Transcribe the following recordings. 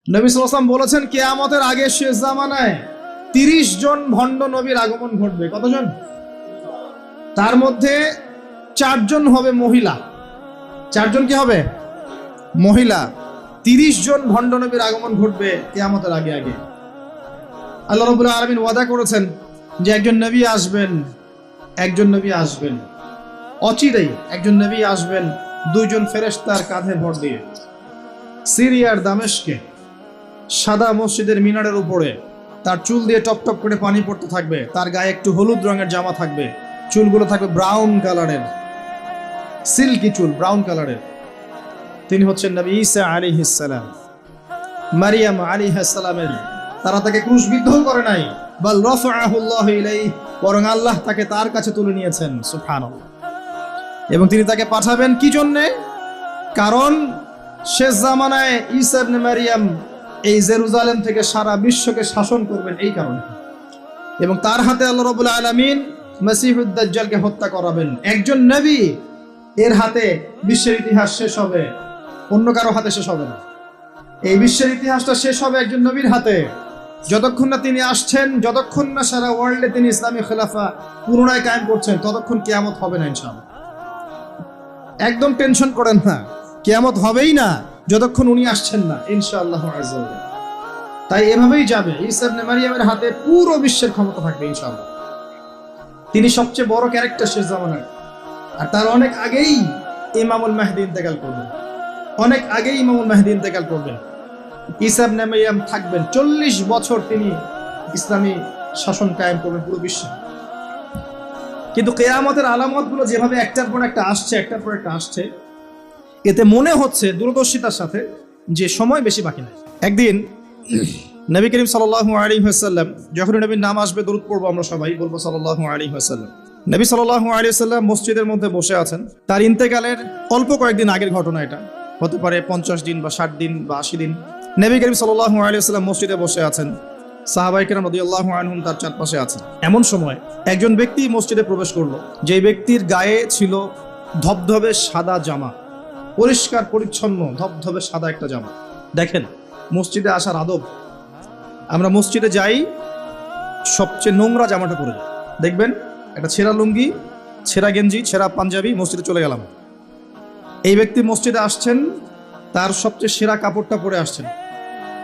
নবী সাল্লাল্লাহু আলাইহি ওয়াসাল্লাম বলেছেন কিয়ামতের আগে শেষ জামানায় 30 জন ভণ্ড নবীর আগমন ঘটবে। কতজন? তার মধ্যে 4 জন হবে মহিলা। 4 জন কি হবে? মহিলা। 30 জন ভণ্ড নবীর আগমন ঘটবে কিয়ামতের আগে আগে। আল্লাহ রাব্বুল আলামিন ওয়াদা করেছেন যে একজন নবী আসবেন অচিরেই একজন নবী আসবেন 2 জন ফেরেশতার কাঁধে ভর দিয়ে সিরিয়ার দামেস্কে সাদা মসজিদের মিনারের উপরে তার চুল দিয়ে টপ টপ করে পানি পড়তে থাকবে, তার গায়ে একটু হলুদ রঙের জামা থাকবে, চুলগুলো থাকবে ব্রাউন কালারের, সিল্কি চুল ব্রাউন কালারের। তিনি হচ্ছেন নবী ঈসা আলাইহিস সালাম। মারিয়াম আলাইহিস সালামের তারা তাকে ক্রুশবিদ্ধ করে নাই, বাল রাফাআহু আল্লাহু ইলাইহি, বরং আল্লাহ তাকে তার কাছে তুলে নিয়েছেন। সুবহানাল্লাহ। এবং তিনি তাকে পাঠাবেন কি জন্যে? কারণ শেষ জামানায় ঈসা ইবনে মারিয়াম এই জেরুজালেম থেকে সারা বিশ্বকে শাসন করবেন এই কারণে, এবং তার হাতে আল্লাহ রাব্বুল আলামিন মসিহুদ দাজ্জালকে হত্যা করাবেন। একজন নবী এর হাতে বিশ্বের ইতিহাস শেষ হবে, অন্য কারো হাতে শেষ হবে না। এই বিশ্বের ইতিহাসটা শেষ হবে একজন নবীর হাতে। যতক্ষণ না তিনি আসছেন, যতক্ষণ না সারা ওয়ার্ল্ডে তিনি ইসলামী খেলাফা পুনরায় কায়েম করছেন, ততক্ষণ কিয়ামত হবে না ইনশাআল্লাহ। একদম টেনশন করেন না, কিয়ামত হবেই না যতক্ষণ উনি আসছেন না ইনশাআল্লাহ আযজা ওয়া জাল্লা। তাই এভাবেই যাবে, ঈসা ইবনে মারিয়ামের হাতে পুরো বিশ্বের ক্ষমতা থাকবে ইনশাআল্লাহ। তিনি সবচেয়ে বড় ক্যারেক্টার শেষ জামানার। আর তার অনেক আগেই ইমামুল মাহদী ইন্তেকাল করবেন, অনেক আগেই ইমামুল মাহদী ইন্তেকাল করবেন। ঈসা ইবনে মারিয়াম থাকবেন 40 বছর, তিনি ইসলামী শাসন কায়েম করবেন পুরো বিশ্বে। কিন্তু কিয়ামতের আলামতগুলো যেভাবে একটার পর একটা আসছে, এতে মনে হচ্ছে দূরদর্শিতার সাথে যে সময় বেশি বাকি নেই। একদিন নবী করিম সাল্লাল্লাহু আলাইহি ওয়াসাল্লাম, যখন নবীর নাম আসবে দরুদ পড়বো আমরা সবাই, বলবো সাল্লাল্লাহু আলাইহি ওয়াসাল্লাম। নবী সাল্লাল্লাহু আলাইহি ওয়াসাল্লাম মসজিদের মধ্যে বসে আছেন। তার ইন্তেকালের অল্প কয়েকদিন আগের ঘটনা, এটা হতে পারে 50 দিন বা 60 দিন বা 80 দিন। নবী করিম সাল্লাল্লাহু আলাইহি ওয়াসাল্লাম মসজিদে বসে আছেন, সাহাবায়ে কেরাম রাদিয়াল্লাহু আনহুম তার চারপাশে আছেন। এমন সময় একজন ব্যক্তি মসজিদে প্রবেশ করলো, যে ব্যক্তির গায়ে ছিল ধবধবে সাদা জামা, পরিষ্কার পরিচ্ছন্ন ধবধবে সাদা একটা জামা। দেখেন মসজিদে আসার আদব, আমরা মসজিদে যাই সবচেয়ে নোংরা জামাটা পরে যাই। দেখবেন একটা ছেঁড়া লুঙ্গি, ছেঁড়া গেঞ্জি, ছেঁড়া পাঞ্জাবি, মসজিদে চলে গেলাম। এই ব্যক্তি মসজিদে আসছেন, তার সবচেয়ে সেরা কাপড়টা পরে আসছেন,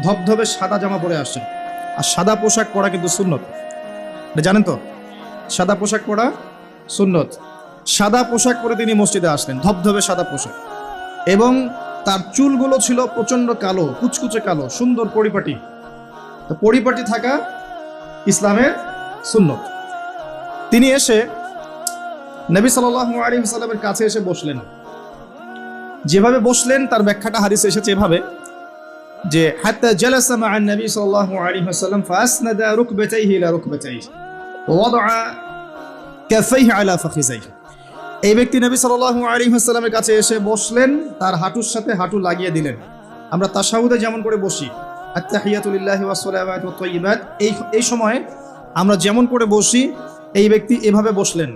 ধবধবে সাদা জামা পরে আসছেন। আর সাদা পোশাক পরা কিন্তু সুন্নত, এটা জানেন তো? সাদা পোশাক পরা সুন্নত। সাদা পোশাক পরে তিনি মসজিদে আসলেন, ধবধবে সাদা পোশাক, এবং তার চুলগুলো ছিল প্রচন্ড কালো, কুচকুচে কালো, সুন্দর পরিপাটি। তো পরিপাটি থাকা ইসলামের সুন্নত। তিনি এসে নবী সাল্লাল্লাহু আলাইহি ওয়াসাল্লামের কাছে এসে বসলেন। যেভাবে বসলেন তার ব্যাখ্যাটা হাদিসে এসেছে এভাবে, যে হাত্তা জালাসা মা'আন নবী সাল্লাল্লাহু আলাইহি ওয়াসাল্লাম ফাসনাদা রুকবাতাইহি ইলা রুকবাতাইহি ওয়া ওয়াদা'a কাফাইহি আলা ফাখিজাইহি। এই ব্যক্তি নবী সাল্লাল্লাহু আলাইহি ওয়াসাল্লামের কাছে এসে বসলেন, তার হাঁটুর সাথে হাঁটু লাগিয়ে দিলেন। আমরা তাশাহুদে যেমন করে বসি, আত-তাহিয়াতু লিল্লাহি ওয়াস সালাওয়াতু ওয়াত তাইয়্যিবাত, এই সময় আমরা যেমন করে বসি, এই ব্যক্তি এভাবে বসলেন,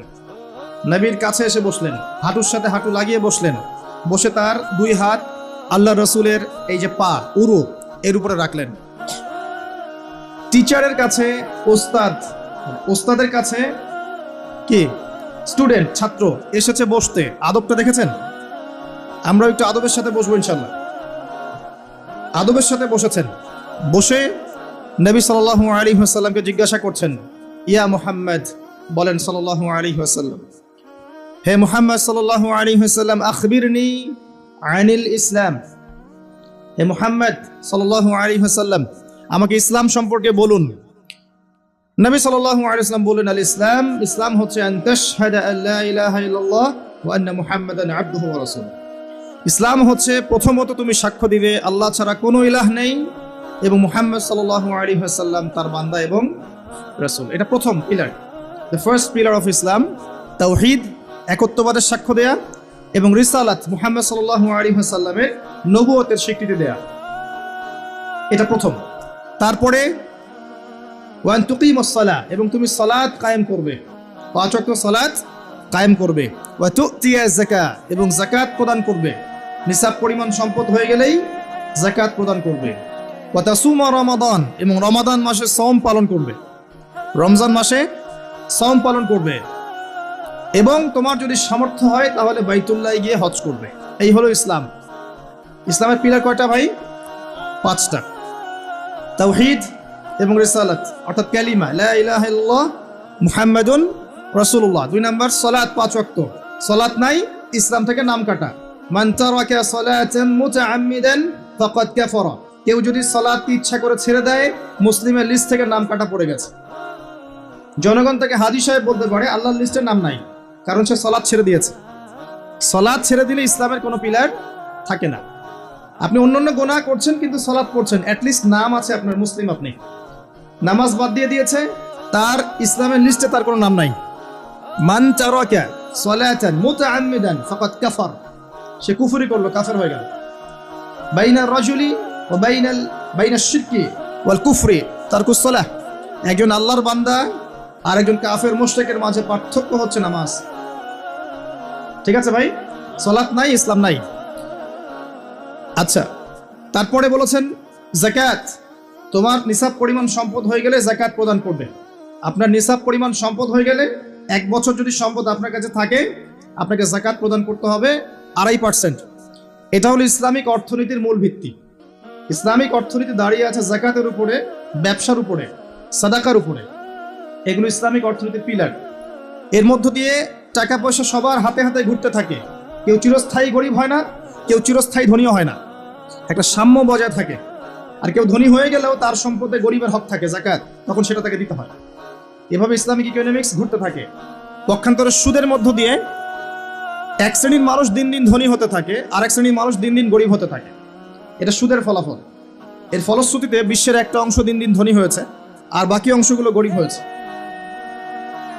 নবীর কাছে এসে বসলেন, হাঁটুর সাথে হাঁটু লাগিয়ে বসলেন। বসে তার 2 হাত আল্লাহ রসুলের এই যে পা, উরু, এর উপরে রাখলেন। টিচারের কাছে ওস্তাদের কাছে কি স্টুডেন্ট, ছাত্র এসেছে বসতে, আদবটা দেখেছেন? আমরা একটু আদবের সাথে বসবো ইনশাআল্লাহ। আদবের সাথে বসেছেন, বসে নবী সাল্লাল্লাহু আলাইহি ওয়াসাল্লামকে জিজ্ঞাসা করছেন, ইয়া মুহাম্মদ, বলেন সাল্লাল্লাহু আলাইহি ওয়াসাল্লাম, হে মুহাম্মদ সাল্লাল্লাহু আলাইহি ওয়াসাল্লাম, আখবিরনি আনিল ইসলাম। হে মুহাম্মদ সাল্লাল্লাহু আলাইহি ওয়াসাল্লাম, আমাকে ইসলাম সম্পর্কে বলুন। নবী সাল্লাল্লাহু আলাইহি ওয়াসাল্লাম বলেন, আল ইসলাম, ইসলাম হচ্ছে আন তাশহাদা আল্লা ইলাহা ইল্লাল্লাহ ওয়া আন্না মুহাম্মাদান আবদুহু ওয়া রাসূলুহু। ইসলাম হচ্ছে প্রথমত তুমি সাক্ষ্য দিবে আল্লাহ ছাড়া কোনো ইলাহ নেই, এবং মুহাম্মদ সাল্লাল্লাহু আলাইহি ওয়াসাল্লাম তার বান্দা এবং রাসূল। এটা প্রথম pillar, the first pillar of Islam. তাওহীদ, একত্ববাদের সাক্ষ্য দেয়া, এবং রিসালাত, মুহাম্মদ সাল্লাল্লাহু আলাইহি ওয়াসাল্লামের নবুয়তের স্বীকৃতি দেয়া, এটা প্রথম। তারপরে ওয়ান তুকিমুস সালাহ, এবং তুমি সালাত কায়েম করবে, 5 ওয়াক্ত সালাত কায়েম করবে। ওয়া তু'তিয়াজ যাকাত, এবং যাকাত প্রদান করবে, নিসাব পরিমাণ সম্পদ হয়ে গেলেই যাকাত প্রদান করবে। ওয়া তাসুমা রমাদান, এবং রমাদান মাসে সওম পালন করবে, রমজান মাসে সওম পালন করবে, এবং তোমার যদি সামর্থ্য হয় তাহলে বাইতুল্লাহ গিয়ে হজ করবে। এই হলো ইসলাম। ইসলামের পিলার কয়টা ভাই? 5টা। তাওহীদ এবং রিসালাত, অর্থাৎ কালিমা লা ইলাহা ইল্লাল্লাহ মুহাম্মাদুন রাসূলুল্লাহ। 2 নাম্বার সালাত, 5 ওয়াক্ত। সালাত নাই, ইসলাম থেকে নাম কাটা। মান তারাকা সালাতান মুতাআম্মিদান ফাকাদ কাফারা, কেউ যদি সালাত ইচ্ছা করে ছেড়ে দেয় মুসলিমের লিস্ট থেকে নাম কাটা পড়ে গেছে। জনগণ থেকে হাজী সাহেব বলতে পারে আল্লাহর লিস্টে নাম নাই, কারণ সে সালাত ছেড়ে দিয়েছে। সালাত ছেড়ে দিলে ইসলামের কোনো পিলার থাকে না। আপনি অন্যান্য গুনাহ করছেন কিন্তু সালাত পড়ছেন, অ্যাটলিস্ট নাম আছে আপনার, মুসলিম আপনি। নামাজ বাদ দিয়ে দিয়েছে, তার ইসলামের লিস্টে তার কোনো নাম নাই। মান তারাকা সালাতান মুতাআম্মিদান ফাকাদ কাফার, সে কুফরি করলো, কাফের হয়ে গেল। বাইনা রাজুলি ওয়া বাইনাশ শিরকি ওয়াল কুফরি তারকুস সালাহ, একজন আল্লাহর বান্দা আর একজন কাফের মুশরিকের মাঝে পার্থক্য হচ্ছে নামাজ। ঠিক আছে ভাই, সালাত নাই, ইসলাম নাই। আচ্ছা, তারপরে বলেছেন যাকাত, তোমার নিসাব পরিমাণ সম্পদ হয়ে গেলে যাকাত প্রদান করবে। আপনার নিসাব পরিমাণ সম্পদ হয়ে গেলে, 1 বছর যদি সম্পদ আপনার কাছে থাকে, আপনাকে যাকাত প্রদান করতে হবে 2.5%। এটা হলো ইসলামিক অর্থনীতির মূল ভিত্তি। ইসলামিক অর্থনীতি দাঁড়িয়ে আছে যাকাতের উপরে, ব্যবসার উপরে, সাদাকার উপরে। এগুলো ইসলামিক অর্থনীতির পিলার। এর মধ্য দিয়ে টাকা পয়সা সবার হাতে হাতে ঘুরতে থাকে। কেউ চিরস্থায়ী গরিব হয় না, কেউ চিরস্থায়ী ধনীও হয় না, একটা সাম্য বজায় থাকে। আর কেউ ধনী হয়ে গেলেও তার সম্পদে গরিবের হক থাকে, যাকাত, তখন সেটা তাকে দিতে হয়। এভাবে ইসলামিক ইকোনমিক্স ঘুরতে থাকে। পক্ষান্তরে সুদের মধ্য দিয়ে এক শ্রেণীর মানুষ দিন দিন ধনী হতে থাকে, আর এক শ্রেণীর মানুষ দিন দিন গরিব হতে থাকে। এটা সুদের ফলাফল। এর ফলশ্রুতিতে বিশ্বের একটা অংশ দিন দিন ধনী হয়েছে, আর বাকি অংশগুলো গরিব হয়েছে।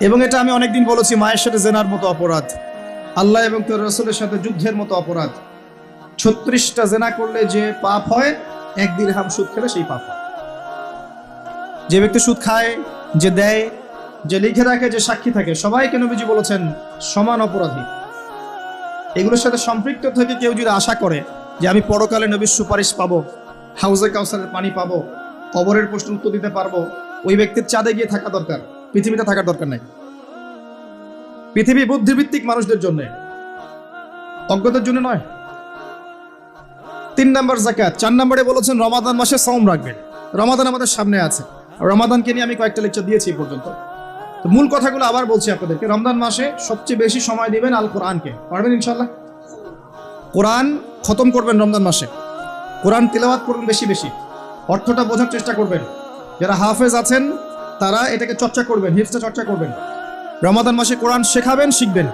এবং এটা আমি অনেকদিন বলেছি, মায়ের সাথে জেনার মতো অপরাধ, আল্লাহ এবং তার রাসূলের সাথে যুদ্ধের মতো অপরাধ। 36টা জেনা করলে যে পাপ হয়, 1 দিরহাম সুদ খেলে সেই পাপ হয়। যে ব্যক্তি সুদ খায়, যে দেয়, যে লিখে রাখে, যে সাক্ষী থাকে, সবাইকে নবীজি বলেছেন সমান অপরাধী। এগুলোর সাথে সম্পৃক্ত থেকে কেউ যদি আশা করে যে আমি পরকালে নবীর সুপারিশ পাবো, হাউজে কাউসারের পানি পাবো, কবরের প্রশ্নের উত্তর দিতে পারবো, ওই ব্যক্তির চাঁদে গিয়ে থাকা দরকার, পৃথিবীতে থাকার দরকার নাই। পৃথিবী বুদ্ধিভিত্তিক মানুষদের জন্য, অজ্ঞদের জন্য নয়। 3 নাম্বার যাকাত। 4 নম্বরে বলেছেন রমাদান মাসে সওম রাখবেন। রমাদান আমাদের সামনে আছে, রমাদানকে নিয়ে আমি কয়েকটা লেকচার দিয়েছি এই পর্যন্ত। তো মূল কথাগুলো আবার বলছি আপনাদেরকে। রমজান মাসে সবচেয়ে বেশি সময় দিবেন আল কোরআনকে। পারবেন ইনশাল্লাহ? কোরআন খতম করবেন রমজান মাসে, কোরআন তিলাওয়াত করবেন বেশি বেশি, অর্থটা বোঝার চেষ্টা করবেন। যারা হাফেজ আছেন তারা এটাকে চর্চা করবেন, হিফজটা চর্চা করবেন। রমাদান মাসে কোরআন শেখাবেন, শিখবেন।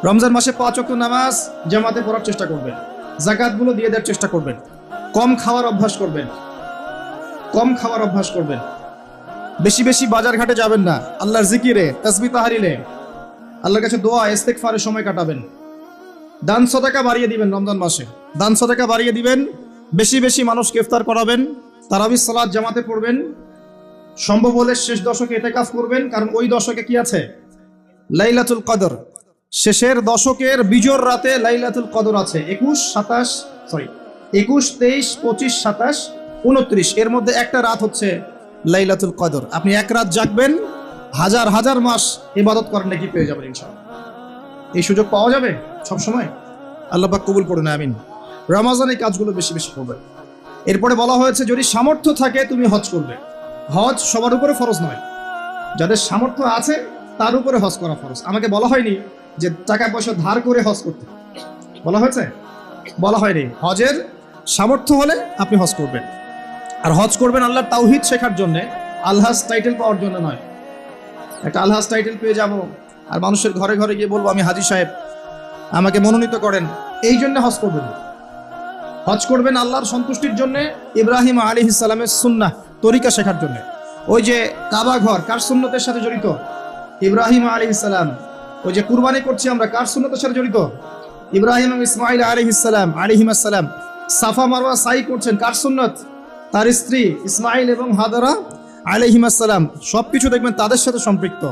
রমজান মাসে 5 ওয়াক্ত নামাজ জামাতে পড়ার চেষ্টা করবেন, যাকাতগুলো দিয়ে দেওয়ার চেষ্টা করবেন। কম খাওয়ার অভ্যাস করবেন, কম খাওয়ার অভ্যাস করবেন। বেশি বেশি বাজার ঘাটে যাবেন না, আল্লাহর জিকিরে, তাসবিহ তাহলিলে, আল্লাহর কাছে দোয়া ইস্তেগফারে সময় কাটাবেন। দান সদকা বাড়িয়ে দিবেন রমজান মাসে, দান সদকা বাড়িয়ে দিবেন। বেশি বেশি মানুষকে ইফতার করাবেন, তারাবির সালাত জামাতে পড়বেন। সম্ভব হলে শেষ দশকে ইতিকাফ করবেন, কারণ ওই দশকে কি আছে? লাইলাতুল কদর। শেষের দশকের বিজোর রাতে লাইলাতুল কদর আছে। 21, 23, 25, 27, 29 এর মধ্যে একটা রাত হচ্ছে লাইলাতুল কদর। আপনি এক রাত জাগবেন, হাজার হাজার মাস ইবাদত করেন নাকি পেয়ে যাবেন ইনশাআল্লাহ। এই সুযোগ পাওয়া যাবে সব সময়? আল্লাহ পাক কবুল করুন, আমিন। রমজানে এই কাজগুলো বেশি বেশি করবেন। এরপরে বলা হয়েছে যদি সামর্থ্য থাকে তুমি হজ করবে। হজ সবার উপরে ফরজ নয়, যাদের সামর্থ্য আছে তার উপরে হজ করা ফরজ। আমাকে বলা হয়নি যে টাকা পয়সা ধার করে হজ করতে, বলা হয়েছে? বলা হয়নি। হজের সামর্থ্য হলে আপনি হজ করবেন। আর হজ করবেন আল্লাহর তাওহীদ শেখার জন্য, আলহাজ টাইটেল পাওয়ার জন্য নয়। একটা আলহাজ টাইটেল পেয়ে যাব আর মানুষের ঘরে ঘরে গিয়ে বলবো আমি হাজী সাহেব, আমাকে মনোনীত করেন, এই জন্য হজ করবেন। হজ করবেন আল্লাহর সন্তুষ্টির জন্য, ইব্রাহিম আলাইহিস সালামের সুন্নাহ তরিকা শেখার জন্য। ওই যে কাবা ঘর কার সুন্নতের সাথে জড়িত? ইব্রাহিম আলাইহিস সালাম। ওই যে কুরবানি করছি আমরা কার সুন্নতের সাথে জড়িত? ইব্রাহিম এবং ইসমাইল আলাইহিস সালাম। সাফা মারওয়া সাই করছেন কার সুন্নত? তার স্ত্রী ইসমাইল এবং হাজারা আলাইহিমাস সালাম। সবকিছু দেখবেন তাদের সাথে সম্পৃক্ত।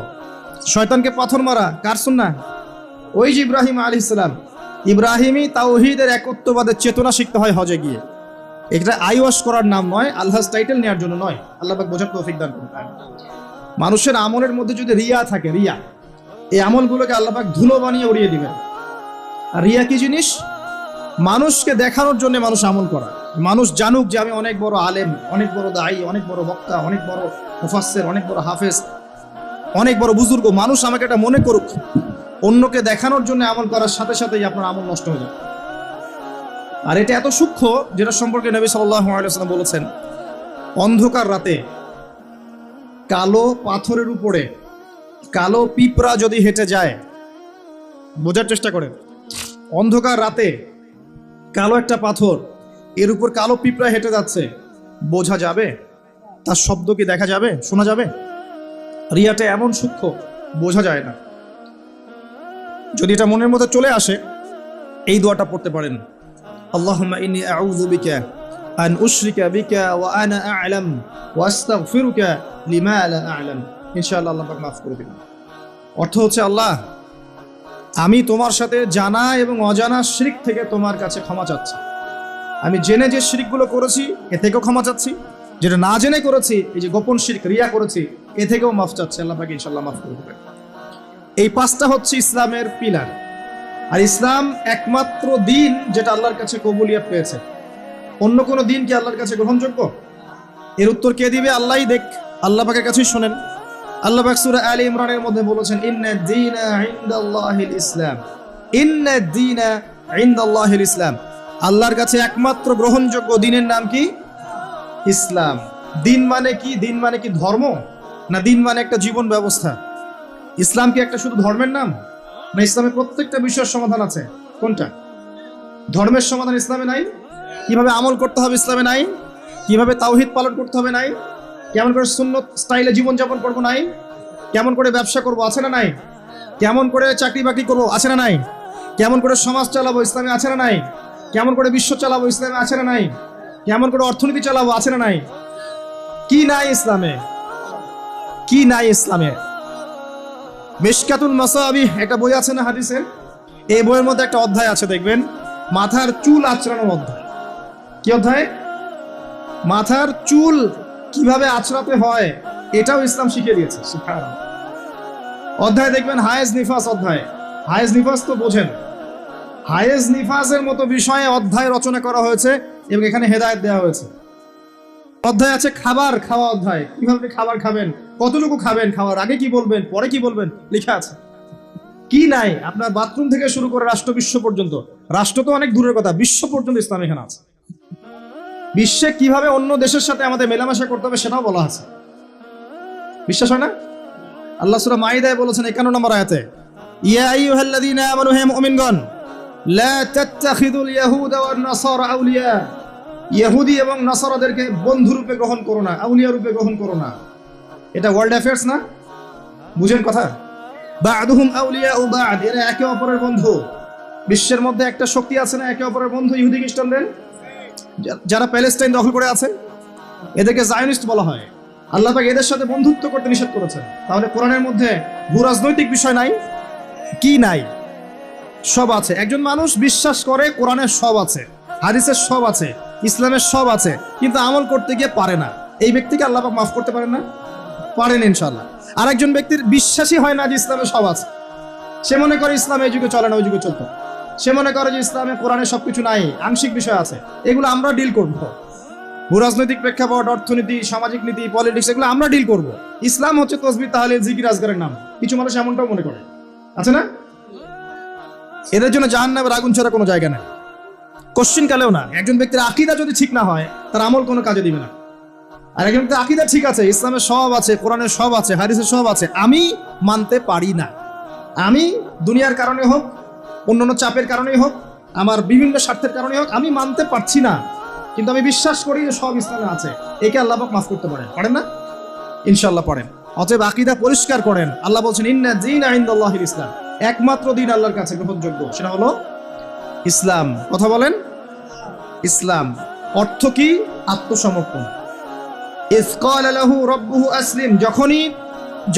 শয়তানকে পাথর মারা কার সুন্নাহ? ওই যে ইব্রাহিম আলাইহিস সালাম। ইব্রাহিমী তাওহীদের একত্ববাদের চেতনা শিখতে হয় হজে গিয়ে। এটা আই ওয়াশ করার নাম নয়, আল্লাহর টাইটেল নেওয়ার জন্য নয়। আল্লাহ পাক বোঝার তৌফিক দান করুন। মানুষের আমলের মধ্যে যদি রিয়া থাকে, রিয়া, এই আমলগুলোকে আল্লাহ পাক ধুলো বানিয়ে উড়িয়ে দিবেন। আর রিয়া কি জিনিস? মানুষকে দেখানোর জন্য মানুষ আমল করা, মানুষ জানুক যে আমি অনেক বড় আলেম, অনেক বড় দায়ী, অনেক বড় বক্তা, অনেক বড় মুফাসসির, অনেক বড় হাফেজ, অনেক বড় বুজুর্গ, মানুষ আমাকে এটা মনে করুক। অন্যকে দেখানোর জন্য আমল করার সাথে সাথেই আপনার আমল নষ্ট হয়ে যাবে। আর এটা এত সূক্ষ্ম, যেটা সম্পর্কে নবী সাল্লাল্লাহু আলাইহি ওয়াসাল্লাম বলেছেন, অন্ধকার রাতে কালো পাথরের উপরে কালো পিঁপড়া যদি হেঁটে যায়, বোঝার চেষ্টা করেন, অন্ধকার রাতে কালো একটা পাথর, এর উপর কালো পিঁপড়া হেঁটে যাচ্ছে, বোঝা যাবে? তার শব্দ কি দেখা যাবে, শোনা যাবে? রিয়াটা এমন সূক্ষ্ম, বোঝা যায় না। যদি এটা মনের মধ্যে চলে আসে, এই দোয়াটা পড়তে পারেন, আল্লাহুম্মা ইন্নী আউযু বিকা আন উশরিকা বিকা ওয়া আনা আ'লাম ওয়া আস্তাগফিরুকা লিমা লা আ'লাম। ইনশাআল্লাহ আল্লাহ পাক মাফ করে দিবেন। অর্থ হচ্ছে, আল্লাহ, আমি তোমার সাথে জানা এবং অজানা শিরক থেকে তোমার কাছে ক্ষমা চাচ্ছি। আমি জেনে যে শিরকগুলো করেছি এ থেকেও ক্ষমা চাচ্ছি, যেটা না জেনে করেছি, এই যে গোপন শিরক, রিয়া করেছি, এ থেকেও মাফ চাচ্ছি। আল্লাহ পাক ইনশাআল্লাহ মাফ করে দেবেন। এই পাঁচটা হচ্ছে ইসলামের পিলার। আর ইসলাম একমাত্র দিন যেটা আল্লাহর কাছে কবুলিয়ত পেয়েছে। অন্য কোনো দিন কি আল্লাহর কাছে গ্রহণযোগ্য? এর উত্তর কে দিবে? আল্লাহই দেখ, আল্লাহ পাকের কাছেই শোনেন। আল্লাহ পাক সূরা আলে ইমরানের মধ্যে বলেছেন, ইন্নাদ দীনা ইনদাল্লাহিল ইসলাম, ইন্নাদ দীনা ইনদাল্লাহিল ইসলাম। আল্লাহর কাছে একমাত্র গ্রহণযোগ্য দিনের নাম কি? ইসলাম। দিন মানে কি? দিন মানে কি ধর্ম? না দিন মানে একটা জীবন ব্যবস্থা? ইসলাম কি একটা শুধু ধর্মের নাম? না ইসলামের প্রত্যেকটা বিষয়ের সমাধান আছে? কোনটা? ধর্মের সমাধান ইসলামে নাই? কিভাবে আমল করতে হবে ইসলামে নাই? কিভাবে তাওহীদ পালন করতে হবে নাই? কেমন করে সুন্নত স্টাইলে জীবনযাপন করবো নাই? কেমন করে ব্যবসা করবো আছে না নাই? কেমন করে চাকরি বাকরি করবো আছে না নাই? কেমন করে সমাজ চালাবো ইসলামে আছে না নাই? কেমন করে বিশ্ব চালাবো ইসলামে আছে না নাই? কেমন করে অর্থনীতি চালাবো আছে না নাই? কি নাই ইসলামে? কি নাই ইসলামে? মিশকাতুল মাসাবিহ একটা বই আছে না হাদিসের, এই বইয়ের মধ্যে একটা অধ্যায় আছে, দেখবেন, মাথার চুল আঁচড়ানোর অধ্যায়। কি অধ্যায়? মাথার চুল কিভাবে আঁচড়াতে হয় এটাও ইসলাম শিখিয়ে দিয়েছে। সুবহানাল্লাহ। অধ্যায় দেখবেন হায়েজ নিফাস অধ্যায়। হায়েজ নিফাস তো বোঝেন, হায়েজ নিফাসের মতো বিষয়ে অধ্যায় রচনা করা হয়েছে এবং এখানে হেদায়েত দেওয়া হয়েছে। অধ্যায় আছে খাবার খাওয়া অধ্যায়, কিভাবে খাবার খাবেন, কতটুকু খাবেন, খাওয়ার আগে কি বলবেন, পরে কি বলবেন, লেখা আছে। কি নাই? আপনার বাথরুম থেকে শুরু করে রাষ্ট্র বিশ্ব পর্যন্ত, রাষ্ট্র তো অনেক দূরের কথা, বিশ্ব পর্যন্ত ইসলাম এখানে আছে। বিশ্বে কিভাবে অন্য দেশের সাথে আমাদের মেলামেশা করতে হবে সেটাও বলা আছে। বিশ্বাস হয় না? আল্লাহ সূরা মাইদায় বলেছেন 51 নম্বর আয়াতে, ইয়া আইয়ুহাল্লাযীনা আমানু, হে মুমিনগণ, লা তাত্তাখিযুল ইয়াহুদা ওয়ান নাসারা আউলিয়া, ইহুদি এবং নাসারাদেরকে বন্ধু রূপে গ্রহণ করো না, আউলিয়া রূপে গ্রহণ করো না। এটা ওয়ার্ল্ড অ্যাফেয়ার্স না? বুঝেন কথা? বা'দুহুম আউলিয়াউ বা'দ, এরা একে অপরের বন্ধু। বিশ্বের মধ্যে একটা শক্তি আছে না একে অপরের বন্ধু, ইহুদি খ্রিস্টানদের, যারা প্যালেস্টাইন দখল করে আছে, এদেরকে জায়নিস্ট বলা হয়। আল্লাহ পাক এদের সাথে বন্ধুত্ব করতে নিষেধ করেছেন। তাহলে কোরআনের মধ্যে ভূরাজনৈতিক বিষয় নাই? কি নাই? সব আছে। একজন মানুষ বিশ্বাস করে কোরআনের সব আছে, হাদিসের সব আছে, ইসলামের সব আছে, কিন্তু আমল করতে গিয়ে পারে না। এই ব্যক্তিকে আল্লাহ পাক মাফ করতে পারেন না? পারেন ইনশাআল্লাহ। আর একজন ব্যক্তির বিশ্বাসই হয় না যে ইসলামে সব আছে, সে মনে করে ইসলাম এই যুগে চলে না ওই যুগে চলতো, সে মনে করে যে ইসলামে কোরআনে সবকিছু নাই, আংশিক বিষয় আছে, এগুলো আমরা ডিল করব। ভূরাজনৈতিক প্রেক্ষাপট, অর্থনীতি, সামাজিক নীতি, পলিটিক্স, এগুলো আমরা ডিল করব। ইসলাম হচ্ছে তাসবিহ, তাহলিল, জিকির, আজকারের নাম। কিছু মানুষ এমনটাও মনে করে, আছে না? এদের জন্য জাহান্নামের আগুন ছাড়া কোনো জায়গা নেই, কোশ্চিন কালেও না। একজন ব্যক্তির আকীদা যদি ঠিক না হয়, তার আমল কোনো কাজে দিবে না। আর একজন ব্যক্তির আকীদা ঠিক আছে, ইসলামের সব আছে, কোরআনের সব আছে, হাদিসের সব আছে, আমি মানতে পারি না, আমি দুনিয়ার কারণে হোক, অন্যান্য চাপের কারণেই হোক, আমার বিভিন্ন স্বার্থের কারণে হোক, আমি মানতে পারছি না, কিন্তু আমি বিশ্বাস করি যে সব ইসলামে আছে, একে আল্লাহ পাক মাফ করতে পারেন। পারেন না? ইনশাআল্লাহ পারেন। অতএব আকীদা পরিষ্কার করেন। আল্লাহ বলছেন, ইন্না দীনা ইনদাল্লাহিল ইসলাম, একমাত্র দিন আল্লাহর কাছে গ্রহণযোগ্য সেটা হলো ইসলাম। কথা বলেন, ইসলাম। অর্থ কি? আত্মসমর্পণ। ইয ক্বালা লাহু রাব্বুহু আসলিম,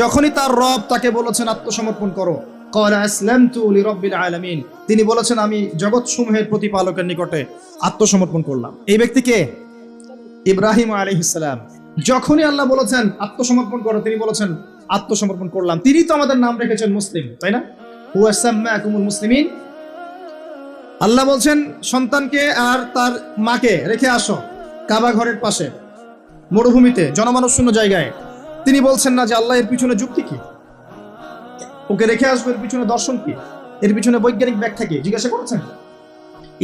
যখনই তার রব তাকে বলেছেন আত্মসমর্পণ করো, ক্বালা আসলামতু লিরাব্বিল আলামিন, তিনি বলেছেন আমি জগৎসমূহের প্রতিপালকের নিকটে আত্মসমর্পণ করলাম। এই ব্যক্তিকে ইব্রাহিম আলাইহিস সালাম যখনই আল্লাহ বলেছেন আত্মসমর্পণ করো, তিনি বলেছেন আত্মসমর্পণ করলাম। তিনি তো আমাদের নাম রেখেছেন মুসলিম, তাই না? হুয়া সাম্মাকুমুল মুসলিমিন। আল্লাহ বলছেন সন্তানকে আর তার মাকে রেখে আসো কাবা ঘরের পাশে মরুভূমিতে জনমানব শূন্য জায়গায়। তিনি বলছেন না যে আল্লাহ এর পিছনে যুক্তি কি, ওকে রেখে আসবো এর পিছনে দর্শন কি, এর পিছনে বৈজ্ঞানিক ব্যাখ্যা কি? জিজ্ঞাসা করেছেন?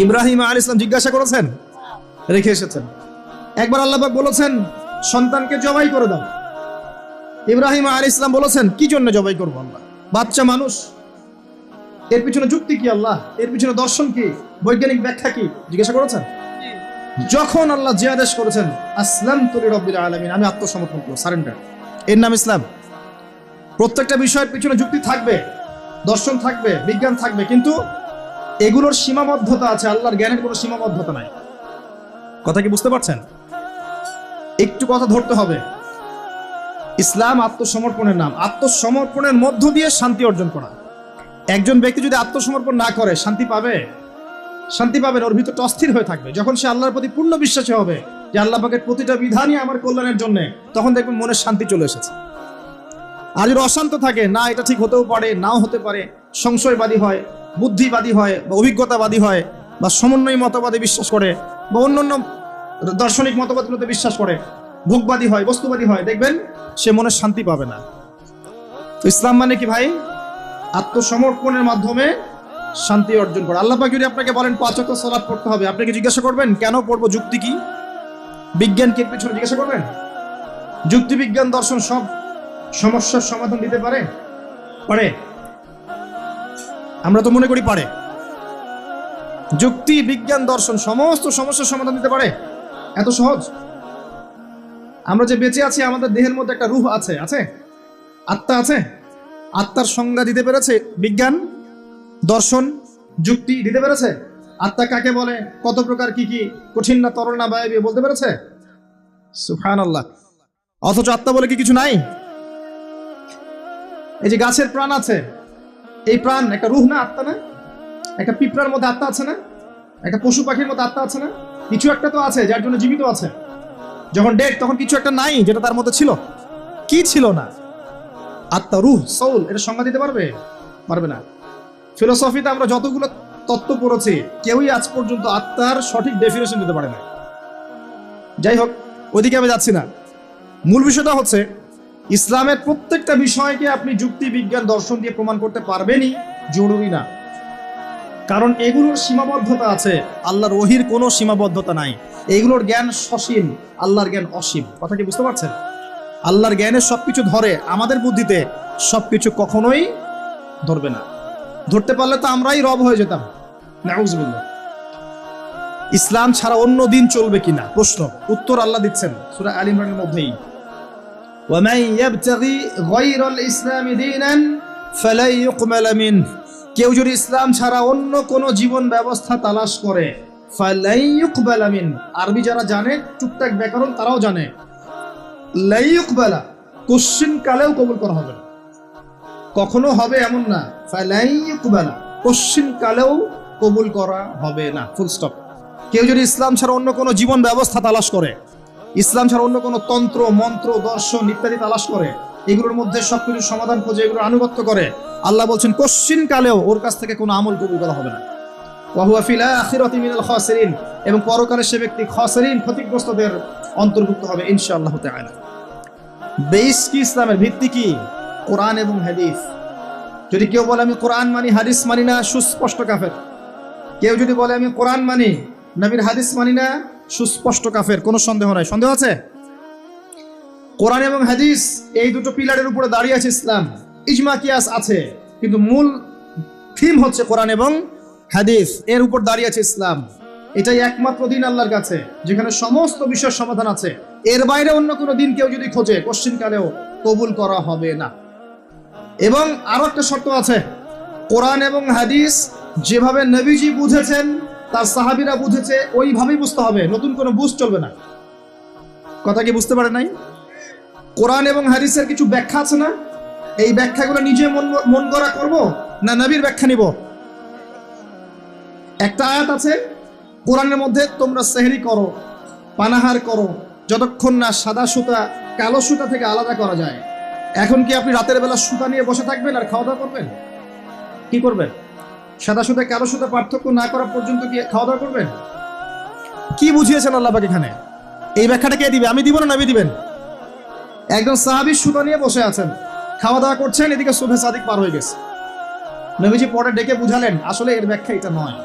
ইব্রাহিম আলাইহিস সালাম জিজ্ঞাসা করেছেন? রেখে এসেছেন। একবার আল্লাহ পাক বলেছেন সন্তানকে জবাই করে দাও। ইব্রাহিম আলাইহিস সালাম বলেছেন কি জন্য জবাই করবো আল্লাহ, বাচ্চা মানুষ, এর পিছনে যুক্তি কি আল্লাহ, এর পিছনে দর্শন কি, বৈজ্ঞানিক ব্যাখ্যা কি? জিজ্ঞাসা করেছেন? যখন আল্লাহ যে আদেশ করেছেন আসলামতু লিরাব্বিল আলামিন, আমি আত্মসমর্পণ করব, সারেন্ডার, এর নাম ইসলাম। প্রত্যেকটা বিষয়ের পিছনে যুক্তি থাকবে, দর্শন থাকবে, বিজ্ঞান থাকবে, কিন্তু এগুলোর সীমাবদ্ধতা আছে, আল্লাহর জ্ঞানের কোনো সীমাবদ্ধতা নাই। কথা কি বুঝতে পারছেন? একটু কথা ধরতে হবে। ইসলাম আত্মসমর্পণের নাম। আত্মসমর্পণের মধ্য দিয়ে শান্তি অর্জন করা। একজন ব্যক্তি যদি আত্মসমর্পণ না করে শান্তি পাবে? শান্তি পাবে না, ওর ভিতরটা অস্থির হয়ে থাকবে। যখন সে আল্লাহর প্রতি পূর্ণ বিশ্বাসী হবে যে আল্লাহ পাকের প্রতিটা বিধানই আমার কল্যাণের জন্য, তখন দেখবেন মনের শান্তি চলে এসেছে। আর যদি অশান্ত থাকে, না এটা ঠিক হতেও পারে, নাও হতে পারে, সংশয়বাদী হয়, বুদ্ধিবাদী হয়, বা অভিজ্ঞতাবাদী হয়, বা সমন্বয় মতবাদে বিশ্বাস করে, বা অন্যান্য দার্শনিক মতবাদগুলোতে বিশ্বাস করে, ভোগবাদী হয়, বস্তুবাদী হয়, দেখবেন সে মনে শান্তি পাবে না। তো ইসলাম মানে কি ভাই? আত্মসমর্পণের মাধ্যমে শান্তি অর্জন করা। আল্লাহ পাক যদি আপনাকে বলেন 5 ওয়াক্ত সালাত পড়তে হবে, আপনি কি জিজ্ঞাসা করবেন কেন পড়বো, যুক্তি কি, বিজ্ঞান কি, এর পিছনে জিজ্ঞাসা করবেন? যুক্তি বিজ্ঞান দর্শন সব সমস্যার সমাধান দিতে পারে? পারে? আমরা তো মনে করি পারে। যুক্তি বিজ্ঞান দর্শন সমস্ত সমস্যার সমাধান দিতে পারে? এত সহজ? আমরা যে বেঁচে আছি, আমাদের দেহের মধ্যে একটা রূহ আছে, আছে আত্মা আছে। আত্মার সংজ্ঞা দিতে পেরেছে বিজ্ঞান, দর্শন, যুক্তি দিতে পেরেছে? আত্মা কাকে বলে, কত প্রকার, কি কি, কঠিন না তরল না বায়বীয়, বলতে পেরেছে? সুবহানাল্লাহ। অথচ আত্মা বলে কি কিছু নাই? এই যে গাছের প্রাণ আছে, এই প্রাণ একটা রূহ না, আত্মা না? একটা পিঁপড়ার মধ্যে আত্মা আছে না? একটা পশু পাখির মধ্যে আত্মা আছে না? কিছু একটা তো আছে যার জন্য জীবিত আছে। যখন ডেড তখন কিছু একটা নাই যেটা তার মধ্যে ছিল। কি ছিল না? আত্মা, রূহ, সোল, এটা সংজ্ঞা দিতে পারবে? পারবে না। ফিলোসফিতে আমরা যতগুলো তত্ত্ব পড়েছি, কেউই আজ পর্যন্ত আত্মার সঠিক ডেফিনেশন দিতে পারে না। যাই হোক, ওইদিকে আমি যাচ্ছি না। মূল বিষয়টা হচ্ছে ইসলামের প্রত্যেকটা বিষয়কে আপনি যুক্তি বিজ্ঞান দর্শন দিয়ে প্রমাণ করতে পারবেনই জরুরি না, কারণ এগুলোর সীমাবদ্ধতা আছে। আল্লাহর ওহীর কোনো সীমাবদ্ধতা নাই। এইগুলোর জ্ঞান সসীম, আল্লাহর জ্ঞান অসীম। কথা কি বুঝতে পারছেন? আল্লাহর জ্ঞানে সবকিছু ধরে, আমাদের বুদ্ধিতে সবকিছু কখনোই ধরবে না। ধরতে পারলে তো আমরাই রব হয়ে যেতাম। নাউজুবিল্লাহ। ইসলাম ছাড়া অন্য দিন চলবে কিনা প্রশ্ন, উত্তর আল্লাহ দিচ্ছেন সূরা আলে ইমরানের মধ্যেই। ওয়ামান ইয়াবতাগি গায়রাল ইসলামি দীনান ফালাই ইউকবাল মিনহু, কেউ যদি ইসলাম ছাড়া অন্য কোন জীবন ব্যবস্থা তালাশ করে, ফালাই ইউকবাল মিনহু, আরবি যারা জানে টুকটাক ব্যাকরণ তারাও জানে, লা ইউকবালা, কোশ্চিন কালেও কবুল করা হবে না। কখনো হবে এমন না, ফালাই ইউকবালা, কোশ্চিন কালেও কবুল করা হবে না, ফুল স্টপ। কেউ যদি ইসলাম ছাড়া অন্য কোনো জীবন ব্যবস্থা তালাশ করে, ইসলাম ছাড়া অন্য কোনো তন্ত্র মন্ত্র দর্শন ইত্যাদি তালাশ করে, এগুলোর মধ্যে সবকিছু সমাধান খোঁজে, এগুলো আনুগত্য করে, আল্লাহ বলছেন কোশ্চিন কালেও ওর কাছ থেকে কোনো আমল কবুল করা হবে না। ওয়া হুয়া ফিল আখিরাতি মিনাল খাসিরিন, এবং পরকালে সে ব্যক্তি খাসিরিন, ক্ষতিগ্রস্তদের অন্তর্ভুক্ত হবে ইনশাআল্লাহ তাআলা। বেস কি ইসলামের, ভিত্তি কি? কোরআন এবং হাদিস। যদি কেউ বলে আমি কোরআন মানি হাদিস মানি না, সুস্পষ্ট কাফের। কেউ যদি বলে আমি কোরআন মানি নবীর হাদিস মানি না, সুস্পষ্ট কাফের, কোনো সন্দেহ নাই। সন্দেহ আছে? কোরআন এবং হাদিস এই দুটো পিলারের উপরে দাঁড়িয়ে আছে ইসলাম। ইজমা কিয়াস আছে, কিন্তু মূল থিম হচ্ছে কোরআন এবং হাদিস, এর উপর দাঁড়িয়ে আছে ইসলাম। এটাই একমাত্র দিন আল্লাহর কাছে যেখানে সমস্ত বিষয়ের সমাধান আছে। এর বাইরে অন্য কোনো দিন কেউ যদি খোঁজে, কোশ্চিন কালেও কবুল করা হবে না। এবং আরো একটা শর্ত আছে, কোরআন এবং হাদিস যেভাবে নবীজি বুঝেছেন, তার সাহাবীরা বুঝেছে, ওইভাবেই বুঝতে হবে, নতুন কোনো বুঝ চলবে না। কথা কি বুঝতে পারে নাই? কোরআন এবং হাদিসের কিছু ব্যাখ্যা আছে না, এই ব্যাখ্যাগুলো নিজে মন গড়া করব না নবীর ব্যাখ্যা নিব? একটা আয়াত আছে কোরআনের মধ্যে, তোমরা সেহরি করো, পানাহার করো, যতক্ষণ না সাদা সুতা কালো সুতা থেকে আলাদা করা যায়। এখন কি আপনি রাতের বেলা সুতা নিয়ে বসে থাকবেন আর খাওয়া দাওয়া করবেন? কি করবেন? সাদা সুতা কালো সুতা পার্থক্য না করা পর্যন্ত কি খাওয়া দাওয়া করবেন? কি বুঝিয়েছেন আল্লাহ পাক এখানে? এই ব্যাখ্যাটা কে দিবে? আমি দিব না, নবী দিবেন? একজন সাহাবী সুতা নিয়ে বসে আছেন, খাওয়া দাওয়া করছেন, এদিকে সুবহে সাদিক পার হয়ে গেছে। নবীজি পরে ডেকে বুঝালেন আসলে এর ব্যাখ্যা এটা নয়।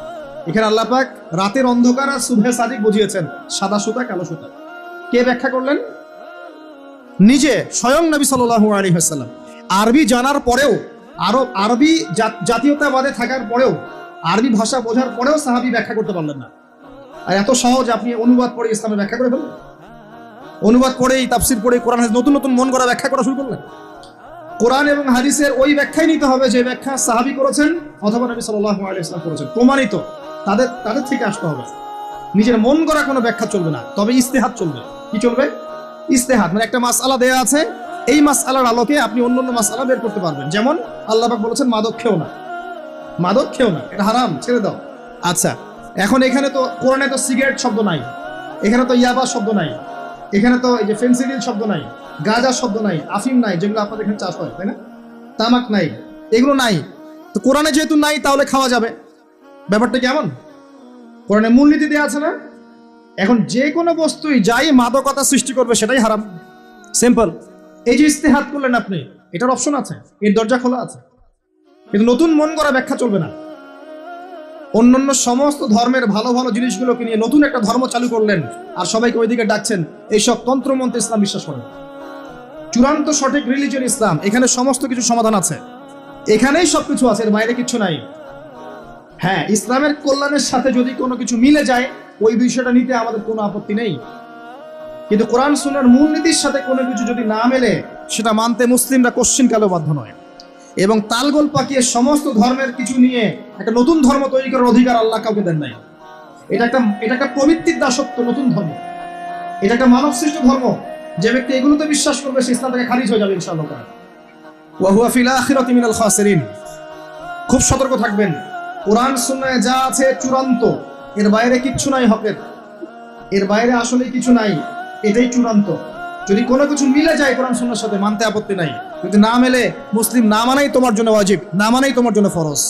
এখানে আল্লাহ পাক রাতের অন্ধকার আর সুবহে সাদিক বুঝিয়েছেন সাদা সুতা কালো সুতা। কে ব্যাখ্যা করলেন? নিজে স্বয়ং নবী সাল্লাল্লাহু আলাইহি ওয়াসাল্লাম। আরবি জানার পরেও, আরবি জাতীয়তাবাদে থাকার পরেও, আরবি ভাষা বোঝার পরেও সাহাবী ব্যাখ্যা করতে পারলেন না। আর এত সহজ আপনি অনুবাদ পড়ে ইসলামের ব্যাখ্যা করে ফেললেন। অনুবাদ পড়েই, তাফসির পড়ে, কোরআন হাদিস নতুন নতুন মন করা ব্যাখ্যা করা শুরু করলেন। কোরআন এবং হাদিসের ওই ব্যাখ্যাই নিতে হবে যে ব্যাখ্যা সাহাবী করেছেন অথবা নবী সাল্লাল্লাহু আলাইহি ওয়াসাল্লাম করেছেন, প্রমাণিত। তাদের থেকে আসতে হবে। নিজের মন করা কোনো ব্যাখ্যা চলবে না, তবে ইস্তেহাদ চলবে। কি চলবে? ইস্তেহাদ মানে একটা মাসআলা দেয়া আছে, এই মাসআলার আলোকে আপনি অন্য মাসআলা বের করতে পারবেন। যেমন আল্লাহ পাক বলেছেন মাদক খেও না, মাদক খেও না, এটা হারাম, ছেড়ে দাও। আচ্ছা, এখন এখানে তো কোরআনে তো সিগারেট শব্দ নাই, এখানে তো ইয়াবা শব্দ নাই, এখানে তো এই যে ফেন্সিডিল শব্দ নাই, গাঁজা শব্দ নাই, আফিম নাই, যেগুলো আপনাদের এখানে চাষ হয়, তাই না? তামাক নাই, এগুলো নাই। তো কোরআনে যেহেতু নাই তাহলে খাওয়া যাবে। ব্যাপারটা কেমন? কোরআনে মূলনীতি দেওয়া আছে না? এখন যে কোনো বস্তুই যাই মাদকতা সৃষ্টি করবে সেটাই হারাম। সিম্পল। এই যে ইস্তেহাদ করলেন আপনি, এটার অপশন আছে, এর দরজা খোলা আছে, কিন্তু নতুন মন করা ব্যাখ্যা চলবে না। অন্যান্য সমস্ত ধর্মের ভালো ভালো জিনিসগুলোকে নিয়ে নতুন একটা ধর্ম চালু করলেন আর সবাইকে ওইদিকে ডাকছেন এইসব তন্ত্রমন্ত্রে ইসলাম বিশ্বাস করেন। চূড়ান্ত সঠিক রিলিজিয়ন ইসলাম, এখানে সমস্ত কিছু সমাধান আছে, এখানেই সবকিছু আছে, এর বাইরে কিছু নাই। হ্যাঁ, ইসলামের কল্যাণের সাথে যদি কোনো কিছু মিলে যায় ওই বিষয়টা নিতে আমাদের কোনো আপত্তি নেই, কিন্তু কোরআন সুন্নাহর মূলনীতির সাথে কোনো কিছু যদি না মেলে সেটা মানতে মুসলিমরা কোশ্চিনকালেও বাধ্য নয়। এবং তালগোল পাকিয়ে সমস্ত ধর্মের কিছু নিয়ে একটা নতুন ধর্ম তৈরি করার অধিকার আল্লাহ কাউকে দেন নাই। এটা একটা প্রবৃত্তির দাসত্ব, নতুন ধর্ম। এটা একটা মানব সৃষ্ট ধর্ম। যে ব্যক্তি এগুলোতে বিশ্বাস করবে সে ইসলাম থেকে খারিজ হয়ে যাবে ইনশাআল্লাহ। ওয়া হুয়া ফিল আখিরাতি মিনাল খাসিরিন। খুব সতর্ক থাকবেন। কোরআন সুন্নাহে যা আছে চূড়ান্ত, এর বাইরে কিচ্ছু নাই হকের, এর বাইরে আসলে কিছু নাই, এটাই চূড়ান্ত। যদি কোনো কিছু মিলে যায় কোরআন সুন্নাহর সাথে মানতে আপত্তি নাই, যদি না মেলে মুসলিম না মানাই তোমার জন্য ওয়াজিব, না মানাই তোমার জন্য ফরজ।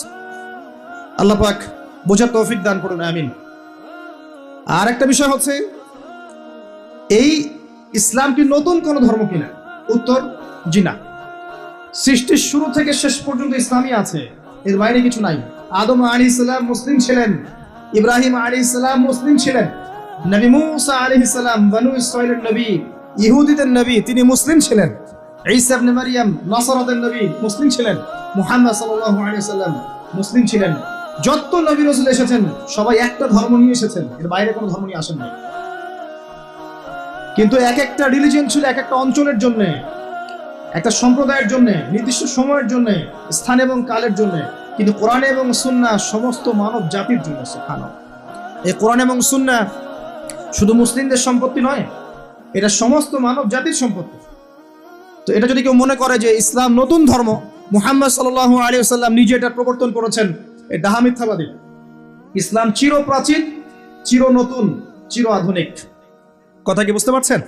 আল্লাহ পাক বোঝার তৌফিক দান করুন, আমিন। আর একটা বিষয় হচ্ছে, এই ইসলাম কি নতুন কোন ধর্ম কিনা? উত্তর জি না। সৃষ্টির শুরু থেকে শেষ পর্যন্ত ইসলামই আছে, এর বাইরে কিছু নাই। আদম আলাইহিস সালাম মুসলিম ছিলেন, ইব্রাহিম আলাইহিস সালাম মুসলিম ছিলেন, নবী মুসা আলাইহিস সালাম বনু ইসরাঈলের নবী, ইহুদিদের নবী, তিনি মুসলিম ছিলেন। ঈসা ইবনে মারইয়াম নসরাতের নবী, মুসলিম ছিলেন। মুহাম্মদ সাল্লাল্লাহু আলাইহি ওয়াসাল্লাম মুসলিম ছিলেন। যত নবী রাসূল এসেছেন সবাই একটা ধর্ম নিয়ে এসেছেন, এর বাইরে কোনো ধর্ম নিয়ে আসেন নাই। কিন্তু এক একটা রিলিজিয়ন ছিল এক একটা অঞ্চলের জন্য, একটা সম্প্রদায়ের জন্য, নির্দিষ্ট সময়ের জন্য, স্থান এবং কালের জন্য। কিন্তু কোরআন এবং সুন্নাহ সমস্ত মানব জাতির জন্য। সুবহানাল্লাহ। এই কোরআন এবং সুন্নাহ শুধু মুসলিমদের সম্পত্তি নয়, এটা সমস্ত মানব জাতির সম্পত্তি। তো এটা যদি কেউ মনে করে যে ইসলাম নতুন ধর্ম, মুহাম্মদ সাল্লাল্লাহু আলাইহি ওয়াসাল্লাম নিজে এটা প্রবর্তন করেছেন, এই ডাহা মিথ্যাবাদী। ইসলাম চির প্রাচীন, চির নতুন, চির আধুনিক। কথা কি বুঝতে পারছেন?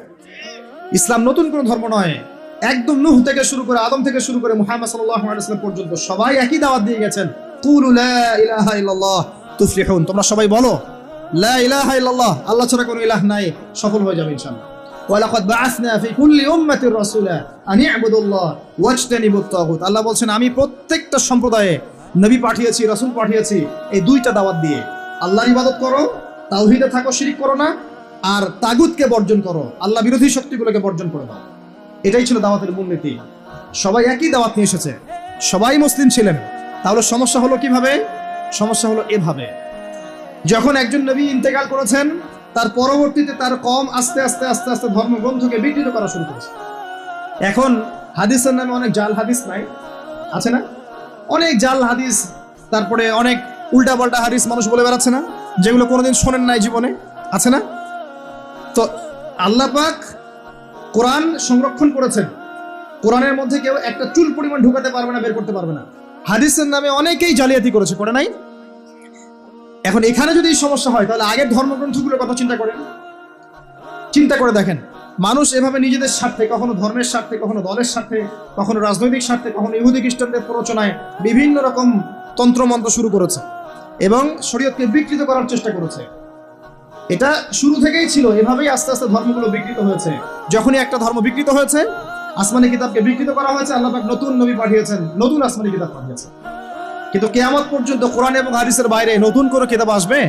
ইসলাম নতুন কোনো ধর্ম নয়। একদম নূহ থেকে শুরু করে, আদম থেকে শুরু করে মুহাম্মদ সাল্লাল্লাহু আলাইহি ওয়াসাল্লাম পর্যন্ত সবাই একই দাওয়াত দিয়ে গেছেন, কুলু লা ইলাহা ইল্লাল্লাহ তুফলিহুন। তোমরা সবাই বলো লা ইলাহা ইল্লাল্লাহ, আল্লাহ ছাড়া কোনো ইলাহ নাই, সফল হয়ে যাবে ইনশাআল্লাহ। ওয়া লাকাদ বাআসনা ফি কুল্লি উম্মাতির রাসূলা আন ইবুদুল্লাহ ওয়াজতানিবুত তাগুত। আল্লাহ বলছেন আমি প্রত্যেকটা সম্প্রদায়ে নবী পাঠিয়েছি, রাসূল পাঠিয়েছি এই দুইটা দাওয়াত দিয়ে, আল্লাহর ইবাদত করো, তাওহীদে থাকো, শিরক করো না, আর তাগুতকে বর্জন করো, আল্লাহ বিরোধী শক্তিগুলোকে বর্জন করে দাও। এটাই ছিল দাওয়াতের মূলনীতি। সবাই একই দাওয়াত নিয়ে এসেছে, সবাই মুসলিম ছিলেন। তাহলে সমস্যা হলো কিভাবে? সমস্যা হলো এভাবে, যখন একজন নবী ইন্তেকাল করেছেন তার পরবর্তীতে তার কওম আস্তে আস্তে আস্তে আস্তে ধর্মগ্রন্থকে বিকৃত করা শুরু করেছে। এখন হাদিসের নামে অনেক জাল হাদিস নাই, আছে না? অনেক জাল হাদিস, তারপরে অনেক উল্টাপাল্টা হাদিস মানুষ বলে বেড়াচ্ছে না, যেগুলো কোনোদিন শোনেন নাই জীবনে, আছে না? তো আল্লাহ পাক কোরআন সংরক্ষণ করেছেন, কোরআনের মধ্যে কেউ একটা চুল পরিমাণ ঢুকাতে পারবে না, বের করতে পারবে না। হাদিসের নামে অনেকেই জালিয়াতি করেছে, করে নাই? এখন এখানে যদি সমস্যা হয় তাহলে আগের ধর্মগ্রন্থগুলোর কথা চিন্তা করে দেখেন। মানুষ এভাবে নিজেদের স্বার্থে, কখনো ধর্মের স্বার্থে, কখনো দলের স্বার্থে, কখনো রাজনৈতিক স্বার্থে, কখনো ইহুদি খ্রিস্টানদের প্ররোচনায় বিভিন্ন রকম তন্ত্রমন্ত্র শুরু করেছে এবং শরীয়তকে বিকৃত করার চেষ্টা করেছে। এটা শুরু থেকেই ছিল, এভাবেই আস্তে আস্তে ধর্মগুলো বিকৃত হয়েছে। যখনই একটা ধর্ম বিকৃত হয়েছে, আসমানি কিতাবকে বিকৃত করা হয়েছে, আল্লাহ পাক নতুন নবী পাঠিয়েছেন, নতুন আসমানি কিতাব পাঠিয়েছেন। কিন্তু কিয়ামত পর্যন্ত কোরআন এবং হাদিসের বাইরে নতুন কোনো কিতাব আসবে?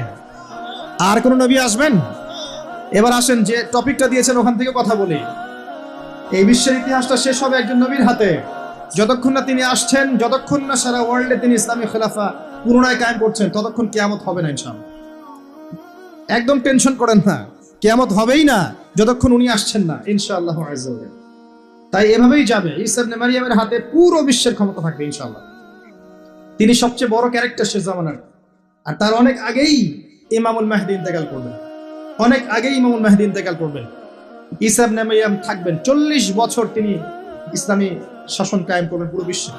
আর কোনো নবী আসবেন? এবার আসেন যে টপিকটা দিয়েছেন ওখান থেকে কথা বলি। এই বিশ্বের ইতিহাসটা শেষ হবে একজন নবীর হাতে। যতক্ষণ না তিনি আসছেন, যতক্ষণ না সারা ওয়ার্ল্ডে তিনি ইসলামী খেলাফা পুনরায় কায়েম করছেন, ততক্ষণ কিয়ামত হবে না ইনশাআল্লাহ। একদম টেনশন করেন না, কিয়ামত হবেই না যতক্ষণ উনি আসছেন না ইনশাআল্লাহ আযজা ওয়া জাল। তাই এভাবেই যাবে। ঈসা ইবনে মারইয়ামের হাতে পুরো বিশ্বের ক্ষমতা থাকবে ইনশাআল্লাহ। তিনি সবচেয়ে বড় ক্যারেক্টার শেষ জামানার। আর তার অনেক আগেই ইমামুল মাহদী ইন্তেকাল করবেন, অনেক আগেই ইমামুল মাহদী ইন্তেকাল করবেন। ঈসা ইবনে মারইয়াম থাকবেন 40 বছর, তিনি ইসলামী শাসন কায়েম করবেন পুরো বিশ্বে।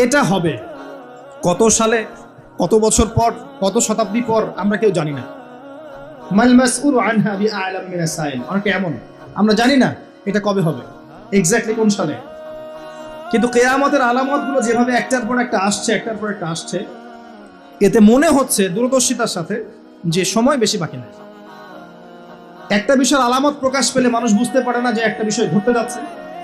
এটা হবে কত সালে, কত বছর পর, কত শতাব্দী পর আমরা কেউ জানি না। মাল মাসউলু আনহা বিআলাম মিনাস সাইল, অনেকে এমন আমরা জানি না এটা কবে হবে, এক্স্যাক্টলি কোন সালে। কিন্তু কিয়ামতের আলামতগুলো যেভাবে একটার পর একটা আসছে, একটার পর একটা আসছে, এতে মনে হচ্ছে দূরদর্শিতার সাথে যে সময় বেশি বাকি নেই। একটা বিষয়ের আলামত প্রকাশ পেলে মানুষ বুঝতে পারে না যে একটা বিষয় ঘটতে যাচ্ছে।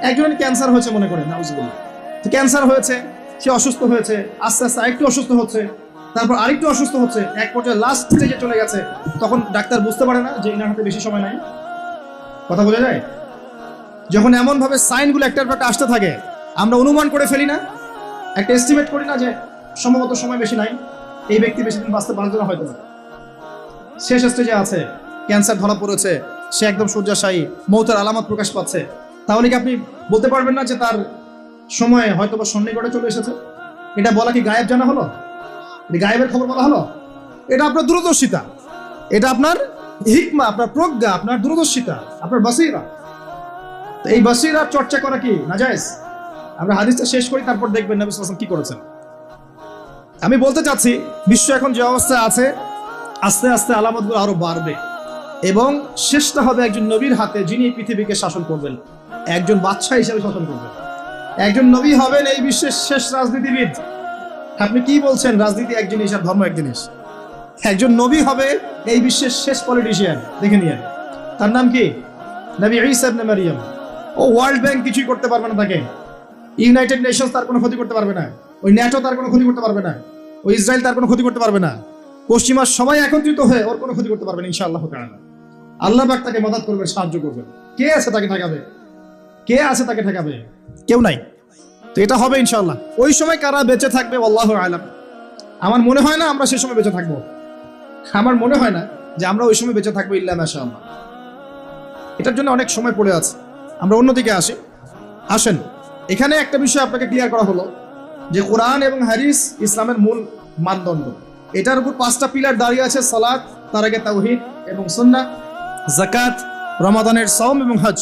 একজনের ক্যান্সার হয়েছে মনে করেন, নাউজুবিল্লাহ, তো ক্যান্সার হয়েছে, সে অসুস্থ হয়েছে, আস্তে আস্তে আরেকটু অসুস্থ হচ্ছে, তারপর আরেকটু অসুস্থ হচ্ছে, এক পর্যায়ে লাস্ট স্টেজে চলে গেছে। তখন ডাক্তার বুঝতে পারে না যে এনার হাতে বেশি সময় নাই। কথা বোঝা যায়? যখন এমন ভাবে সাইনগুলো একটার পর একটা আসতে থাকে, আমরা অনুমান করে ফেলি না, একটা এস্টিমেট করি না যে সম্ভবত সময় বেশি নাই, এই ব্যক্তি বেশি দিন বাঁচতে পারবে না, হয়তো না, শেষ স্টেজে আছে, ক্যান্সার ধরা পড়েছে, সে একদম শয্যাশায়ী, মৌতের আলামত প্রকাশ পাচ্ছে। তাহলে কি আপনি বলতে পারবেন না যে তার সময় হয়তো বা সন্নিকটে চলে এসেছে? এটা বলা কি গায়েব জানা হলো? গায়েবের খবর বলা হলো? এটা আপনার দূরদর্শিতা, এটা আপনার হিকমা, আপনার প্রজ্ঞা, আপনার দূরদর্শিতা, আপনার বাসীরা। তো এই বাসীরার চর্চা করা কি নাজায়েজ? আমরা হাদিসটা শেষ করি, তারপর দেখবেন নবী সাল্লাল্লাহু আলাইহি ওয়াসাল্লাম কি করেছেন। আমি বলতে চাচ্ছি, বিশ্ব এখন যে অবস্থায় আছে, আস্তে আস্তে আলামতগুলো আরো বাড়বে এবং শেষটা হবে একজন নবীর হাতে, যিনি পৃথিবীকে শাসন করবেন, একজন বাদশা হিসেবে শাসন করবেন। একজন নবী হবেন এই বিশ্বের শেষ রাজনীতিবিদ। আপনি কি বলছেন? রাজনীতি এক জিনিস আর ধর্ম এক জিনিস। একজন নবী হবে এই বিশ্বের শেষ পলিটিশিয়ান, দেখে নিয়ে। তার নাম কি? নবী ঈসা ইবনে মারইয়াম। ও ওয়ার্ল্ড ব্যাংক কিছুই করতে পারবে না তাকে, ইউনাইটেড নেশনস তার কোনো ক্ষতি করতে পারবে না, ওই ন্যাটো তার কোনো ক্ষতি করতে পারবে না, ওই ইসরায়েল তার কোনো ক্ষতি করতে পারবে না, পশ্চিমার সবাই একত্রিত হয়ে ওর কোনো ক্ষতি করতে পারবে না ইনশাআল্লাহ তাআলা। আল্লাহ পাক তাকে মদদ করবে, সাহায্য করবে। কে আছে তাকে ঠেকাবে? কে আছে তাকে ঠেকাবে? কেউ নাই। তো এটা হবে ইনশাআল্লাহ। ওই সময় কারা বেঁচে থাকবে আল্লাহু আ'লাম। আমার মনে হয় না আমরা সেই সময় বেঁচে থাকবো, আমার মনে হয় না যে আমরা ওই সময় বেঁচে থাকবো ইল্লা মাশাআল্লাহ। এটার জন্য অনেক সময় পড়ে আছে। আমরা অন্যদিকে আসি। আসেন, এখানে একটা বিষয় আপনাকে ক্লিয়ার করা হলো যে কোরআন এবং হাদিস ইসলামের মূল মানদণ্ড। এটার উপর 5টা পিলার দাঁড়িয়ে আছে: সালাত, তার আগে তাওহীদ এবং সুন্নাহ, যাকাত, রমাদানের সওম এবং হজ।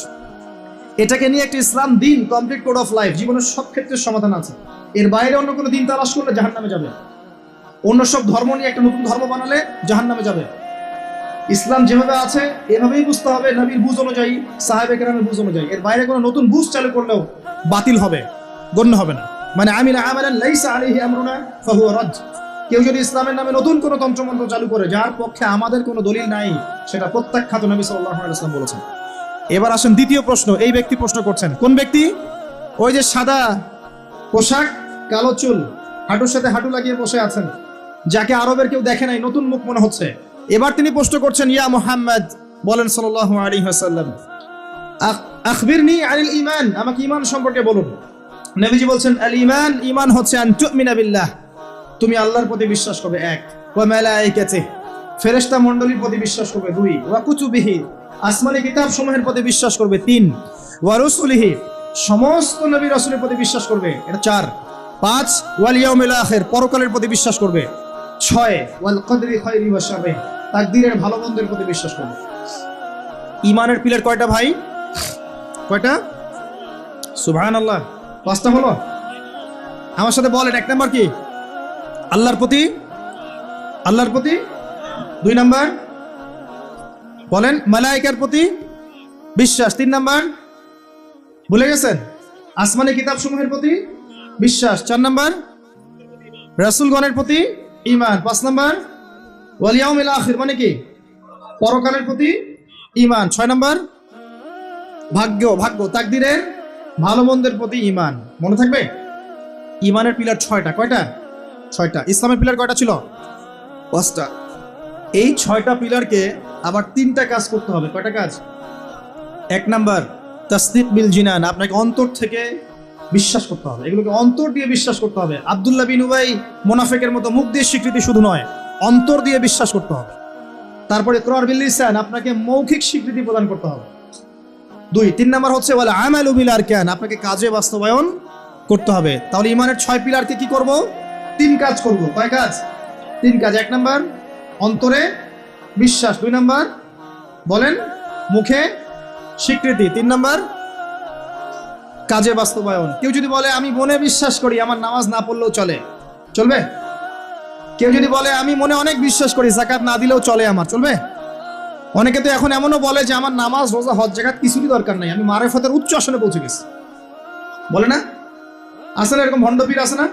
এটাকে নিয়ে একটা ইসলাম দিন, কমপ্লিট কোড অফ লাইফ, জীবনের সব ক্ষেত্রে সমাধান আছে। এর বাইরে অন্য কোনো দিন তালাশ করলে জাহান্নামে যাবে। অন্য সব ধর্ম নিয়ে একটা নতুন ধর্ম বানালে জাহান্নামে যাবে। ইসলাম যেভাবে আছে এভাবেই বুঝতে হবে, নবীর বুঝ অনুযায়ী, সাহাবে কেরামের বুঝ অনুযায়ী। এর বাইরে কোনো নতুন বুঝ চালু করলেও বাতিল হবে, গণ্য হবে না। মানে আমিলা আমালান লাইসা আলাইহি আমরুনা ফাহুয়া রাদ। কেউ যদি ইসলামের নামে নতুন কোনো তন্ত্রমন্ত্র চালু করে যার পক্ষে আমাদের কোনো দলিল নাই, সেটা প্রত্যাখ্যাত, নবী সাল্লাল্লাহু আলাইহি ওয়াসাল্লাম বলেছেন। এবার আসেন দ্বিতীয় প্রশ্ন। এই ব্যক্তি প্রশ্ন করছেন, কোন ব্যক্তি? ওই যে সাদা পোশাক, কালো চুল, হাঁটুর সাথে হাঁটু লাগিয়ে বসে আছেন, যাকে আরবের কেউ দেখে নাই, নতুন মুখ মনে হচ্ছে। এবার তিনি প্রশ্ন করছেন, ইয়া মুহাম্মদ, বলেন সাল্লাল্লাহু আলাইহি ওয়াসাল্লাম, আখবিরনি আনিল ঈমান, আমাকে ঈমান সম্পর্কে বলুন। নবীজি বলছেন, আল ঈমান, ঈমান হচ্ছে আন তুমিনা বিল্লাহ, তুমি আল্লাহর প্রতি বিশ্বাস করবে, 1, ওয়া মালাইকাতিহি, ফেরেশতা মণ্ডলীর প্রতি বিশ্বাস করবে, 2, ওয়া কুতুবিহি, আসমানি কিতাব সমূহের প্রতি বিশ্বাস করবে, 3, ওয়া রাসূলিহি, সমস্ত নবী রাসূলের প্রতি বিশ্বাস করবে, এটা 4, 5, ওয়াল ইয়াউমিল আখির, পরকালের প্রতি বিশ্বাস করবে, 6, ওয়াল কদরি খায়রি ওয়া শাররি, তাকদীরের ভালো মন্দের প্রতি বিশ্বাস করবে। ঈমানের পিলার কয়টা ভাই? কয়টা? সুবহানাল্লাহ, 5টা হলো। আমার সাথে বলেন, 1 নাম্বার কি? আল্লাহর প্রতি, আল্লাহর প্রতি। 2 নাম্বার বলেন, মালায়েকার প্রতি। বিশ্বাস। 3 নাম্বার ভুলে গেছেন? আসমানি কিতাব সমূহের প্রতি বিশ্বাস। 4 নাম্বার রাসূলগণের প্রতি ঈমান। 5 নাম্বার ওয়াল ইয়াউমিল আখির মানে কি? পরকালের প্রতি ঈমান। 6 নাম্বার ভাগ্য তাকদীরের ভালো মন্দের প্রতি ঈমান। মনে থাকবে? ঈমানের পিলার 6টা। কয়টা? 6টা। ইসলামের পিলার কয়টা ছিল? 5টা। এই 6টা পিলারকে আবার 3টা কাজ করতে হবে। কয়টা কাজ? 1 নাম্বার তাসদিক বিল জিনান, আপনাকে অন্তর থেকে বিশ্বাস করতে হবে, এগুলোকে অন্তর দিয়ে বিশ্বাস করতে হবে। আব্দুল্লাহ বিন উবাই মুনাফিকের মতো মুখ দিয়ে স্বীকৃতি শুধু নয়, অন্তর দিয়ে বিশ্বাস করতে হবে। তারপরে ইকরার বিল লিসান, আপনাকে মৌখিক স্বীকৃতি প্রদান করতে হবে। 3 নাম্বার হচ্ছে ওয়াল আমালু বিল আরকান, আপনাকে কাজে বাস্তবায়ন করতে হবে। তাহলে ঈমানের 6 পিলারকে কি করব? 3 কাজ করব। কয় কাজ? 3 কাজ। 1 নাম্বার অন্তরে বিশ্বাস, 2 নাম্বার বলেন মুখে স্বীকৃতি, 3 নাম্বার কাজে বাস্তবায়ন। কেউ যদি বলে আমি মনে বিশ্বাস করি, আমার নামাজ না পড়লেও চলবে? কেউ যদি বলে আমি মনে অনেক বিশ্বাস করি, যাকাত না দিলেও চলে, আমার চলবে? অনেকে তো এখন এমনও বলে যে আমার নামাজ রোজা হজ যাকাত কিছুরই দরকার নাই, আমি মারেফতের উচ্চ আসনে পৌঁছে গেছি, বলে না? আছে না এরকম ভণ্ড পীর? আছে না?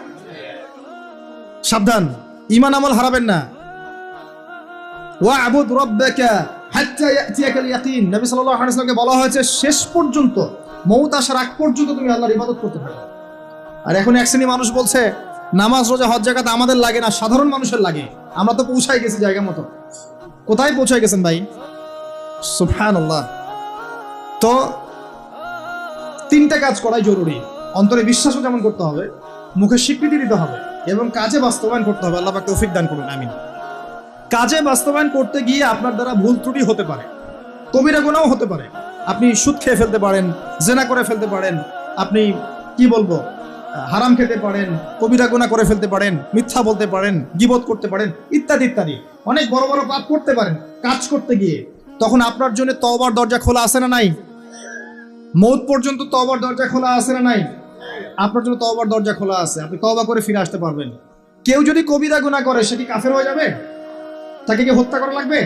সাবধান, ঈমান আমল হারাবেন না। ওয়া'বুদ রাব্বাকা হাত্তা ইয়াতিয়াকাল ইয়াকিন, নবী সাল্লাল্লাহু আলাইহি ওয়াসাল্লামকে বলা হয়েছে শেষ পর্যন্ত, মওত আসার আগ পর্যন্ত তুমি আল্লাহর ইবাদত করতে থাকো। আর এখন এক শ্রেণী মানুষ বলছে নামাজ রোজা হজ যাকাত আমাদের লাগে না, সাধারণ মানুষের লাগে। আমরা তো পৌঁছাই গেছি জায়গা মতো। কোথায় পৌঁছাই গেছেন ভাই? সুবহানাল্লাহ। তো 3টা কাজ করাই জরুরি। অন্তরে বিশ্বাসও যেমন করতে হবে, মুখে স্বীকৃতি দিতে হবে, এবং কাজে বাস্তবায়ন করতে হবে। আল্লাহ পাক তৌফিক দান করুন, আমিন। কাজে বাস্তবায়ন করতে গিয়ে আপনার দ্বারা ভুল ত্রুটি হতে পারে, কবিরা গুনাহও হতে পারে। আপনি সুদ খেয়ে ফেলতে পারেন, জেনা করে ফেলতে পারেন, আপনি হারাম খেতে পারেন, কবিরা গুনাহ করে ফেলতে পারেন, মিথ্যা বলতে পারেন, গীবত করতে পারেন, ইত্যাদি ইত্যাদি। অনেক বড় বড় পাপ করতে পারেন কাজ করতে গিয়ে। তখন আপনার জন্য তওবার দরজা খোলা আছে না নাই? মওত পর্যন্ত তওবার দরজা খোলা আছে না নাই? আপনার জন্য তওবার দরজা খোলা আছে, আপনি তওবা করে ফিরে আসতে পারবেন। কেউ যদি কবিরা গুনাহ করে, সে কি কাফের হয়ে যাবে? তাকে কি হত্যা করা লাগবে?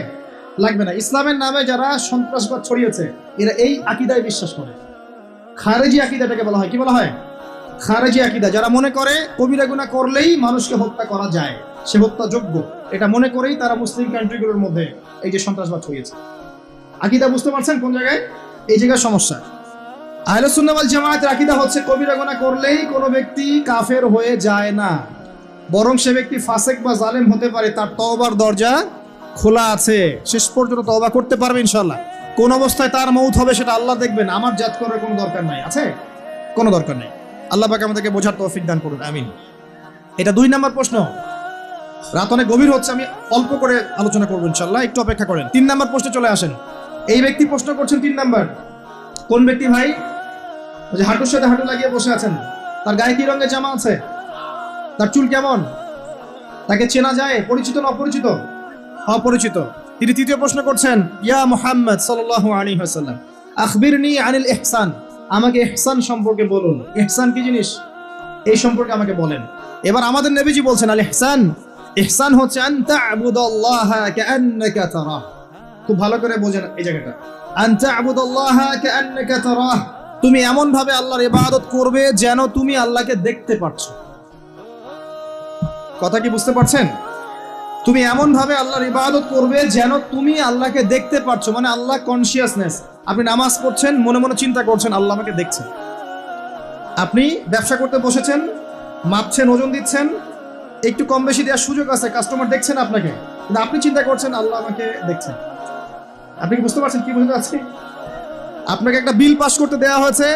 লাগবে না। ইসলামের নামে যারা সন্ত্রাসবাদ ছড়িয়েছে, এরা এই আকীদায় বিশ্বাস করে। খারেজি আকীদাটাকে বলা হয়, কি বলা হয়? খারেজি আকীদা। যারা মনে করে কবিরা গুনাহ করলেই মানুষকে হত্যা করা যায়, সে হত্যাযোগ্য, এটা মনে করেই তারা মুসলিম কান্ট্রিগুলোর মধ্যে এই যে সন্ত্রাসবাদ ছড়িয়েছে। আকীদা বুঝতে পারছেন কোন জায়গায়? এই জায়গায় সমস্যা। আহলে সুন্নাহ ওয়াল জামায়াতের আকীদা হচ্ছে কবিরা গুনাহ করলেই কোনো ব্যক্তি কাফের হয়ে যায় না, বরং সে ব্যক্তি ফাসিক বা জালেম হতে পারে, তার তওবার দরজা খোলা আছে, শেষ পর্যন্ত তওবা করতে পারবে ইনশাআল্লাহ। কোন অবস্থায় তার মওত হবে সেটা আল্লাহ দেখবেন, আমার জাত করার কোনো দরকার নাই। আছে? কোনো দরকার নেই। আল্লাহ পাক আমাদেরকে বোঝার তৌফিক দান করুন, আমিন। এটা 2 নাম্বার প্রশ্ন। রাত অনেক গভীর হচ্ছে, আমি অল্প করে আলোচনা করবো ইনশাআল্লাহ, একটু অপেক্ষা করেন। 3 নাম্বার প্রশ্নে চলে আসেন। এই ব্যক্তি প্রশ্ন করছেন 3 নাম্বার। কোন ব্যক্তি ভাই? ওই যে হাঁটুর সাথে হাঁটু লাগিয়ে বসে আছেন, তার গায়ে কি রঙের জামা আছে? তার চুল কেমন? তাকে চেনা যায়? পরিচিত না অপরিচিত? অপরিচিত। তিনি 3য় প্রশ্ন করছেন, ইয়া মুহাম্মদ সাল্লাল্লাহু আলাইহি ওয়াসাল্লাম আখবিরনি আনিল ইহসান, আমাকে ইহসান সম্পর্কে বলুন। ইহসান কি জিনিস? এই সম্পর্কে আমাকে বলেন। এবার আমাদের নবীজি বলছেন আল ইহসান, ইহসান হচ্ছে আন তা'বুদাল্লাহা কাআন্নাকা তারাহ। খুব ভালো করে বোঝেন এই জায়গাটা। আন তা'বুদাল্লাহা কাআন্নাকা তারাহ, তুমি এমন ভাবে আল্লাহর ইবাদত করবে যেন তুমি আল্লাহকে দেখতে পাচ্ছো। কথা কি বুঝতে পারছেন? তুমি এমন ভাবে আল্লাহর ইবাদত করবে যেন তুমি আল্লাহকে দেখতে পাচ্ছ, মানে আল্লাহ কনসিয়াসনেস। আপনি নামাজ পড়ছেন, মনে মনে চিন্তা করছেন আল্লাহ আমাকে দেখছেন। আপনি ব্যবসা করতে বসেছেন, মাপছেন, ওজন দিচ্ছেন, একটু কম বেশি দেওয়ার সুযোগ আছে, কাস্টমার দেখছেন আপনাকে, কিন্তু আপনি চিন্তা করছেন আল্লাহ আমাকে দেখছেন। আপনি কি বুঝতে পারছেন কি বুঝতে পারছি? আপনাকে একটা বিল পাস করতে দেওয়া হয়েছে,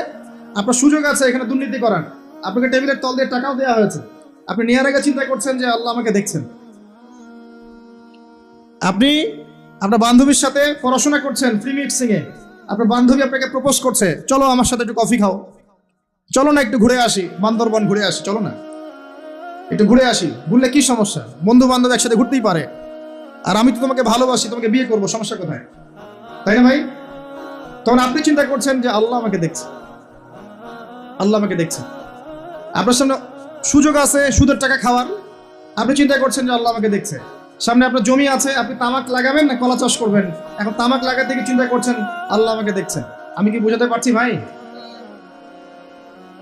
আপনার সুযোগ আছে এখানে দুর্নীতি করার, আপনাকে টেবিলের তল দিয়ে টাকাও দেওয়া হয়েছে, আপনি নেওয়ার আগে চিন্তা করছেন যে আল্লাহ আমাকে দেখছেন। আপনি আপনার বান্ধবীর সাথে পড়াশোনা করছেন ফ্রি মিক্সিং এ, আপনার বান্ধবী আপনাকে প্রপোজ করছে, চলো আমার সাথে একটু কফি খাও, চলো না একটু ঘুরে আসি, বান্দরবন ঘুরে আসি, চলো না একটু ঘুরে আসি। ঘুরলে কি সমস্যা? বন্ধু বান্ধব একসাথে ঘুরতেই পারে। আর আমি তো তোমাকে ভালোবাসি, তোমাকে বিয়ে করবো, সমস্যা কোথায়? তাই না ভাই? তখন আপনি চিন্তা করছেন যে আল্লাহ আমাকে দেখছে, আল্লাহ আমাকে দেখছে। আপনার সামনে সুযোগ আছে সুদের টাকা খাওয়ার, আপনি চিন্তা করছেন যে আল্লাহ আমাকে দেখছে। সামনে আপনার জমি আছে, আপনি তামাক লাগাবেন না কলা চাষ করবেন, এখন তামাক লাগাতে গিয়ে চিন্তা করছেন আল্লাহ আমাকে দেখছেন। আমি কি বোঝাতে পারছি ভাই?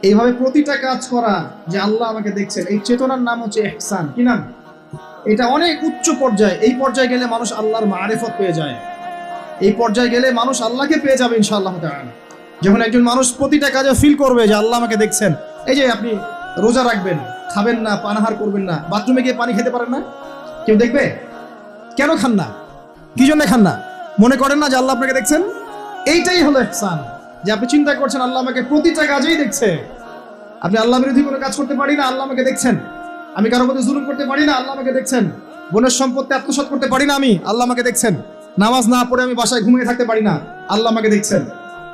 এইভাবে প্রতিটা কাজ করা, যে আল্লাহ আমাকে দেখছেন, এই চেতনার নাম হচ্ছে ইহসান। কি নাম? এটা অনেক উচ্চ পর্যায়ে। এই পর্যায়ে গেলে মানুষ আল্লাহর মারিফত পেয়ে যায়। এই পর্যায়ে গেলে মানুষ আল্লাহকে পেয়ে যাবে ইনশাআল্লাহ তাআলা। যখন একজন মানুষ প্রতিটা কাজে ফিল করবে যে আল্লাহ আমাকে দেখছেন। এই যে আপনি রোজা রাখবেন, খাবেন না, পানাহার করবেন না, বাথরুমে গিয়ে পানি খেতে পারেন না, কেউ দেখবে? কেন খান না? কি জন্য খান না? মনে করেন না যে আল্লাহ আপনাকে দেখছেন? এইটাই হলো ইহসান, যে আপনি চিন্তা করছেন আল্লাহ আমাকে প্রতিটা কাজেই দেখছে। আপনি আল্লাহ বিরোধী কোনো কাজ করতে পারি না, আল্লাহ আমাকে দেখছেন। আমি কারোর প্রতি জুলুম করতে পারি না, আল্লাহ আমাকে দেখছেন। বোনের সম্পত্তি আত্মসাৎ করতে পারি না, আমি, আল্লাহ আমাকে দেখছেন। নামাজ না পড়ে আমি বাসায় ঘুমিয়ে থাকতে পারি না, আল্লাহ আমাকে দেখছেন।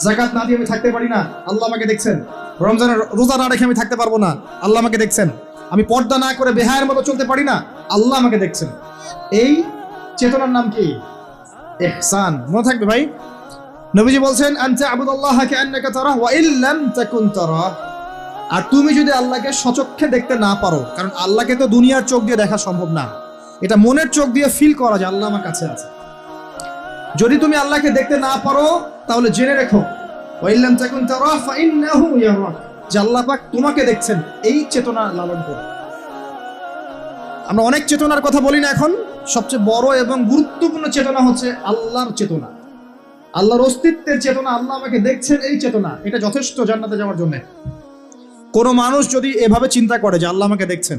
যাকাত না দিয়ে আমি থাকতে পারি না, আল্লাহ আমাকে দেখছেন। রমজানের রোজা না রেখে আমি থাকতে পারবো না, আল্লাহ আমাকে দেখছেন। আমি পর্দা না করে বেহায়ের মতো চলতে পারি না, আল্লাহ আমাকে দেখছেন। এই চেতনার নাম কি? ইহসান। মনে থাকবে ভাই। নবীজি বলছেন আনতা আবুদুল্লাহ কাআন্নাকা তারাহ ওয়া ইল্লাম তাকুন তারাহ। আর তুমি যদি আল্লাহকে সচক্ষে দেখতে না পারো, কারণ আল্লাহকে তো দুনিয়ার চোখ দিয়ে দেখা সম্ভব না, এটা মনের চোখ দিয়ে ফিল করা যায় আল্লাহ আমার কাছে আছে। যদি তুমি আল্লাহকে দেখতে না পারো, তাহলে জেনে রেখো ওয়া ইল্লাম তাকুন তারাহ ফাইন্নাহু ইয়ারাক, যে আল্লাহ পাক তোমাকে দেখছেন। এই চেতনা লালন করো। আমরা অনেক চেতনার কথা বলি না এখন, সবচেয়ে বড় এবং গুরুত্বপূর্ণ চেতনা হচ্ছে আল্লাহর চেতনা, আল্লাহর অস্তিত্বের চেতনা। আল্লাহ আমাকে দেখছেন, এই চেতনা, এটা যথেষ্ট জান্নাতে যাওয়ার জন্য। কোনো মানুষ যদি এভাবে চিন্তা করে যে আল্লাহ আমাকে দেখছেন,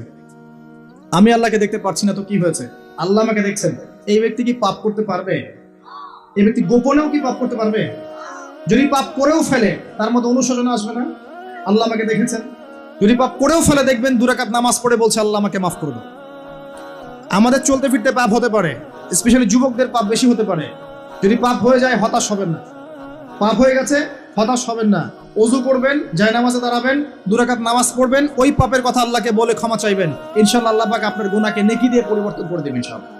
আমি আল্লাহকে দেখতে পাচ্ছি না, তো কি হয়েছে? আল্লাহ আমাকে দেখছেন। এই ব্যক্তি কি পাপ করতে পারবে? এই ব্যক্তি গোপনেও কি পাপ করতে পারবে? যদি পাপ করেও ফেলে, তার মধ্যে অনুশোচনা আসবে না? আল্লাহ আমাকে দেখেছেন। যদি পাপ করেও ফেলে, দেখবেন 2 রাকাত নামাজ পড়ে বলছে আল্লাহ আমাকে মাফ করবে। আমাদের চলতে ফিরতে পাপ হতে পারে, স্পেশালি যুবকদের পাপ বেশি হতে পারে। যদি পাপ হয়ে যায়, হতাশ হবেন না। পাপ হয়ে গেছে, হতাশ হবেন না। ওযু করবেন, জায়নামাজে দাঁড়াবেন, 2 রাকাত নামাজ পড়বেন, ওই পাপের কথা আল্লাহকে বলে ক্ষমা চাইবেন। ইনশাআল্লাহ আল্লাহ পাক আপনার গুনাহকে নেকি দিয়ে পরিবর্তন করে দেবেন ইনশাআল্লাহ।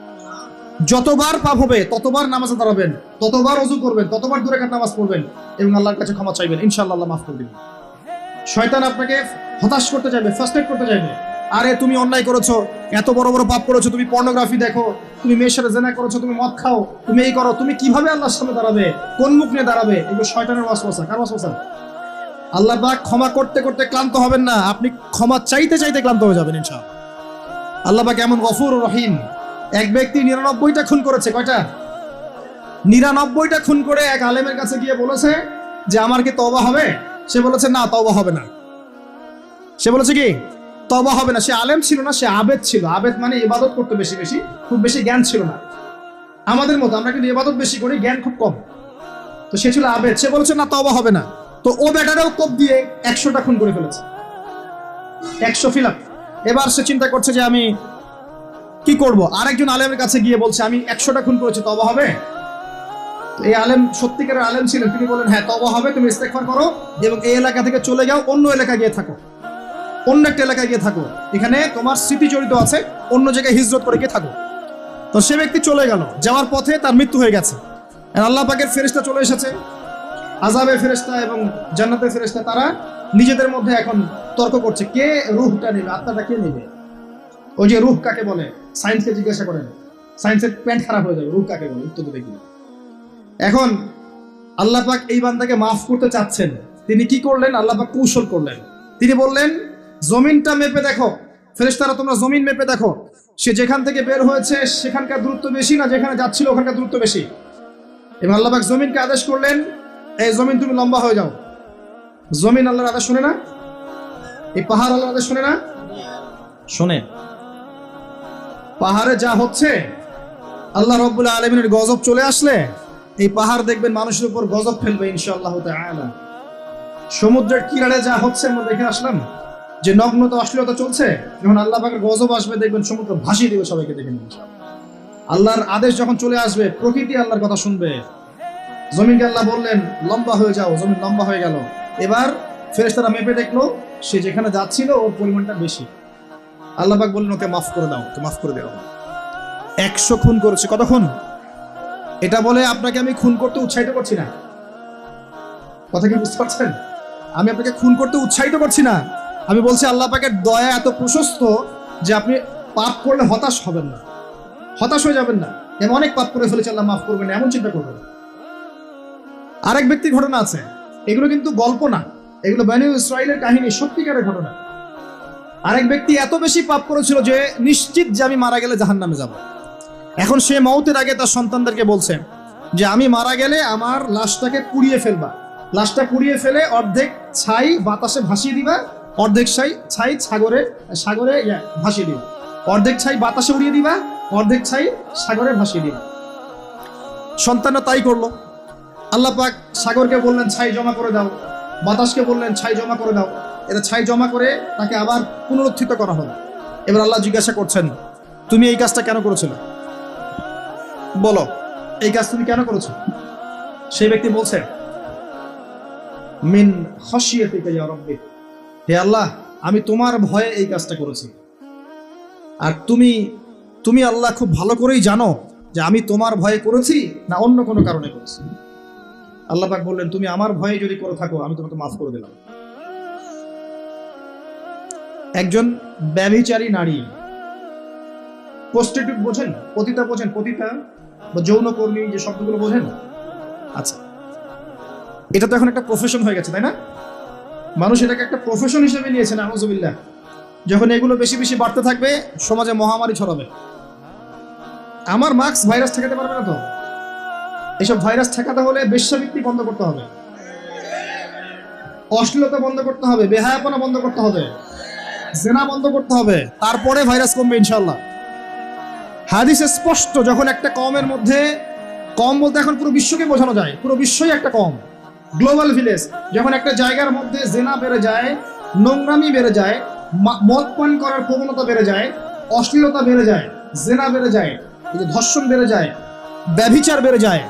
যতবার পাপ হবে ততবার নামাজে দাঁড়াবেন, ততবার ওযু করবেন, ততবার 2 রাকাত নামাজ পড়বেন এবং আল্লাহর কাছে ক্ষমা চাইবেন। ইনশাআল্লাহ আল্লাহ মাফ করে দিবেন। শয়তান আপনাকে হতাশ করতে চাইবে, ফ্রাস্ট্রেট করতে চাইবে। আরে তুমি অন্যায় করেছো, এত বড় বড় পাপ করেছো, তুমি পর্নোগ্রাফি দেখো, তুমি মেয়ের সাথে জেনা করেছো, তুমি মদ খাও, তুমি এই করো, তুমি কিভাবে আল্লাহর সামনে দাঁড়াবে? কোন মুখ নিয়ে দাঁড়াবে? এগুলো শয়তানের ওয়াসওয়াসা। কার ওয়াসওয়াসা? আল্লাহ পাক ক্ষমা করতে করতে ক্লান্ত হবেন না, আপনি ক্ষমা চাইতে চাইতে ক্লান্ত হয়ে যাবেন ইনশাআল্লাহ। আল্লাহ পাক এমন গফুর রহিম। এক ব্যক্তি 99টা খুন করেছে। কয়টা? 99টা খুন করে এক আলেমের কাছে গিয়ে বলেছে যে আমার কি তওবা হবে? সে বলেছে না, তওবা হবে না। সে বলেছে কি? তওবা হবে না। সে আলেম ছিল না, সে আবেদ ছিল। আবেদ মানে ইবাদত করতে বেশি বেশি, খুব বেশি জ্ঞান ছিল না। আমাদের মতো আমরা কিন্তু ইবাদত বেশি করি, জ্ঞান খুব কম। তো সে ছিল আবেদ, সে বলেছে না, তওবা হবে না। তো ও বেটারেও কোপ দিয়ে 100টা খুন করে ফেলেছে, 100 ফিল আপ। এবার সে চিন্তা করছে যে আমি কি করব। আরেকজন আলেমের কাছে গিয়ে বলছে আমি 100টা খুন করেছি, তওবা হবে? এই আলেম সত্যিকারের আলেম ছিলেন, তিনি বলেন হ্যাঁ তওবা হবে, তুমি ইস্তেগফার করো এবং এই এলাকা থেকে চলে যাও, অন্য এলাকায় গিয়ে থাকো, অন্য একটা এলাকায় গিয়ে থাকো, এখানে তোমার স্মৃতি জড়িত আছে, অন্য জায়গায় হিজরত করে গিয়ে থাকো। তো সে ব্যক্তি চলে গেল, যাওয়ার পথে তার মৃত্যু হয়ে গেছে। আল্লাহ পাকের ফেরেশতা চলে এসেছে, আযাবের ফেরেশতা এবং জান্নাতের ফেরেশতা, তারা নিজেদের মধ্যে এখন তর্ক করছে কে রূহটা নেবে, আত্মাটা কে নেবে। ওই যে রূহ কাকে বলে, সায়েন্সকে জিজ্ঞাসা করেন, সায়েন্সের প্যান্ট খারাপ হয়ে যাবে। রূহ কাকে বলে? উত্তর দেবে কি? এখন আল্লাহ পাক এই বান্দাকে মাফ করতে চাচ্ছেন। তিনি কি করলেন? আল্লাহ পাক কৌশল করলেন। তিনি বললেন জমিনটা মেপে দেখো, ফেরেশতারা তোমরা জমিন মেপে দেখো, সে যেখান থেকে বের হয়েছে সেখানকার দূরত্ব বেশি না যেখানে যাচ্ছিল ওখানকার দূরত্ব বেশি। এবং আল্লাহ পাক জমিনকে আদেশ করলেন এই জমিন তুমি লম্বা হয়ে যাও। জমিন আল্লাহর আদেশ শুনে না? এই পাহাড় আল্লাহর আদেশ শুনে না? শোনে। পাহাড়ে যা হচ্ছে, আল্লাহ রাব্বুল আলামিনের গজব চলে আসলে এই পাহাড় দেখবেন মানুষের উপর গজব ফেলবে ইনশাআল্লাহ তাআলা। সমুদ্রের কিনারে যা হচ্ছে আমরা দেখে আসলাম যে নগ্নতা অশ্লীলতা চলছে, যখন আল্লাহ পাকের গজব আসবে দেখবেন সমুদ্র ভাসিয়ে দিবে সবাইকে। দেখে নিন আল্লাহর আদেশ যখন চলে আসবে, প্রকৃতি আল্লাহর কথা শুনবে। জমিনকে আল্লাহ বললেন লম্বা হয়ে যাও, জমিন লম্বা হয়ে গেল। এবার ফেরেশতারা মেপে দেখলো সে যেখানে যাচ্ছিল ওর পরিমাণটা বেশি। আল্লাহ পাক বললেন ওকে মাফ করে দাও, ওকে মাফ করে দেওয়া। 100 খুন করেছে। কত খুন? এটা বলে আপনাকে আমি খুন করতে উৎসাহিত করছি না, কথা কি বুঝতে পারছেন? আমি আপনাকে খুন করতে উৎসাহিত করছি না। আমি বলছি আল্লাহ পাকের দয়া এত প্রশস্ত যে আপনি পাপ করলে হতাশ হবেন না, হতাশ হয়ে যাবেন না। আমি অনেক পাপ করে ফেলেছি, আল্লাহ মাফ করবেন না, এমন চিন্তা করবেন। আরেক ব্যক্তির ঘটনা আছে, এগুলো কিন্তু গল্প না, এগুলো বনী ইসরাইলের কাহিনী, সত্যিকারের ঘটনা। আরেক ব্যক্তি এত বেশি পাপ করেছিল যে নিশ্চিত যে আমি মারা গেলে জাহান্নামে যাব। এখন সে মওতের আগে তার সন্তানদেরকে বলছে যে আমি মারা গেলে আমার লাশটাকে পুড়িয়ে ফেলবা, লাশটা পুড়িয়ে ফেলে অর্ধেক ছাই বাতাসে ভাসিয়ে দিবা, অর্ধেক ছাই সাগরে সাগরে ভাসিয়ে দিবা, অর্ধেক ছাই বাতাসে উড়িয়ে দিবা, অর্ধেক ছাই সাগরে ভাসিয়ে দিবা। সন্তানরা তাই করলো। আল্লাহ পাক সাগরকে বললেন ছাই জমা করে দাও, বাতাসকে বললেন ছাই জমা করে দাও। এরা ছাই জমা করে তাকে আবার পুনরুত্থিত করা হলো। এবার আল্লাহ জিজ্ঞাসা করছেন, তুমি এই কাজটা কেন করেছিলে? বলো, এই কাজ তুমি কেন করেছো? সেই ব্যক্তি বলছে, মিন খাশিয়াতিকা ইয়া রাব্বি, হে আল্লাহ, আমি তোমার ভয়ে এই কাজটা করেছি। আর তুমি আল্লাহ খুব ভালো করেই জানো যে আমি তোমার ভয়ে করেছি না অন্য কোনো কারণে করেছি। আল্লাহ পাক বললেন, তুমি আমার ভয়ে যদি করে থাকো আমি তোমাকে মাফ করে দিলাম। একজন ব্যভিচারী নারী, প্রস্টিটিউট বোঝেন? পতিতা বোঝেন? পতিতা বা যৌনকর্মী, যে শব্দগুলো বোঝেন? আচ্ছা, এটা তো এখন একটা প্রফেশন হয়ে গেছে, তাই না? মানুষ এটাকে একটা প্রফেশন হিসেবে নিয়েছে, নাউযুবিল্লাহ। যখন এগুলো বেশি বেশি বাড়তে থাকবে, সমাজে মহামারী ছড়াবে। আমার মাস্ক ভাইরাস ঠেকাতে পারবে না তো। এসব ভাইরাস ঠেকাতে হলে বেশ্যাবৃত্তি বন্ধ করতে হবে, অশ্লীলতা বন্ধ করতে হবে, বেহায়াপনা বন্ধ করতে হবে, জেনা বন্ধ করতে হবে, তারপরে ভাইরাস কমবে ইনশাআল্লাহ। হাদিসে স্পষ্ট, যখন একটা কওমের মধ্যে, কম বলতে এখন পুরো বিশ্বকে বোঝানো যায়, পুরো বিশ্বই একটা কম, গ্লোবাল ভিলেজ। যখন একটা জায়গার মধ্যে জেনা বেড়ে যায়, নোংরামি বেড়ে যায়, মদ পান করার প্রবণতা বেড়ে যায়, অশ্লীলতা বেড়ে যায়, জেনা বেড়ে যায়, ধর্ষণ বেড়ে যায়, ব্যভিচার বেড়ে যায়,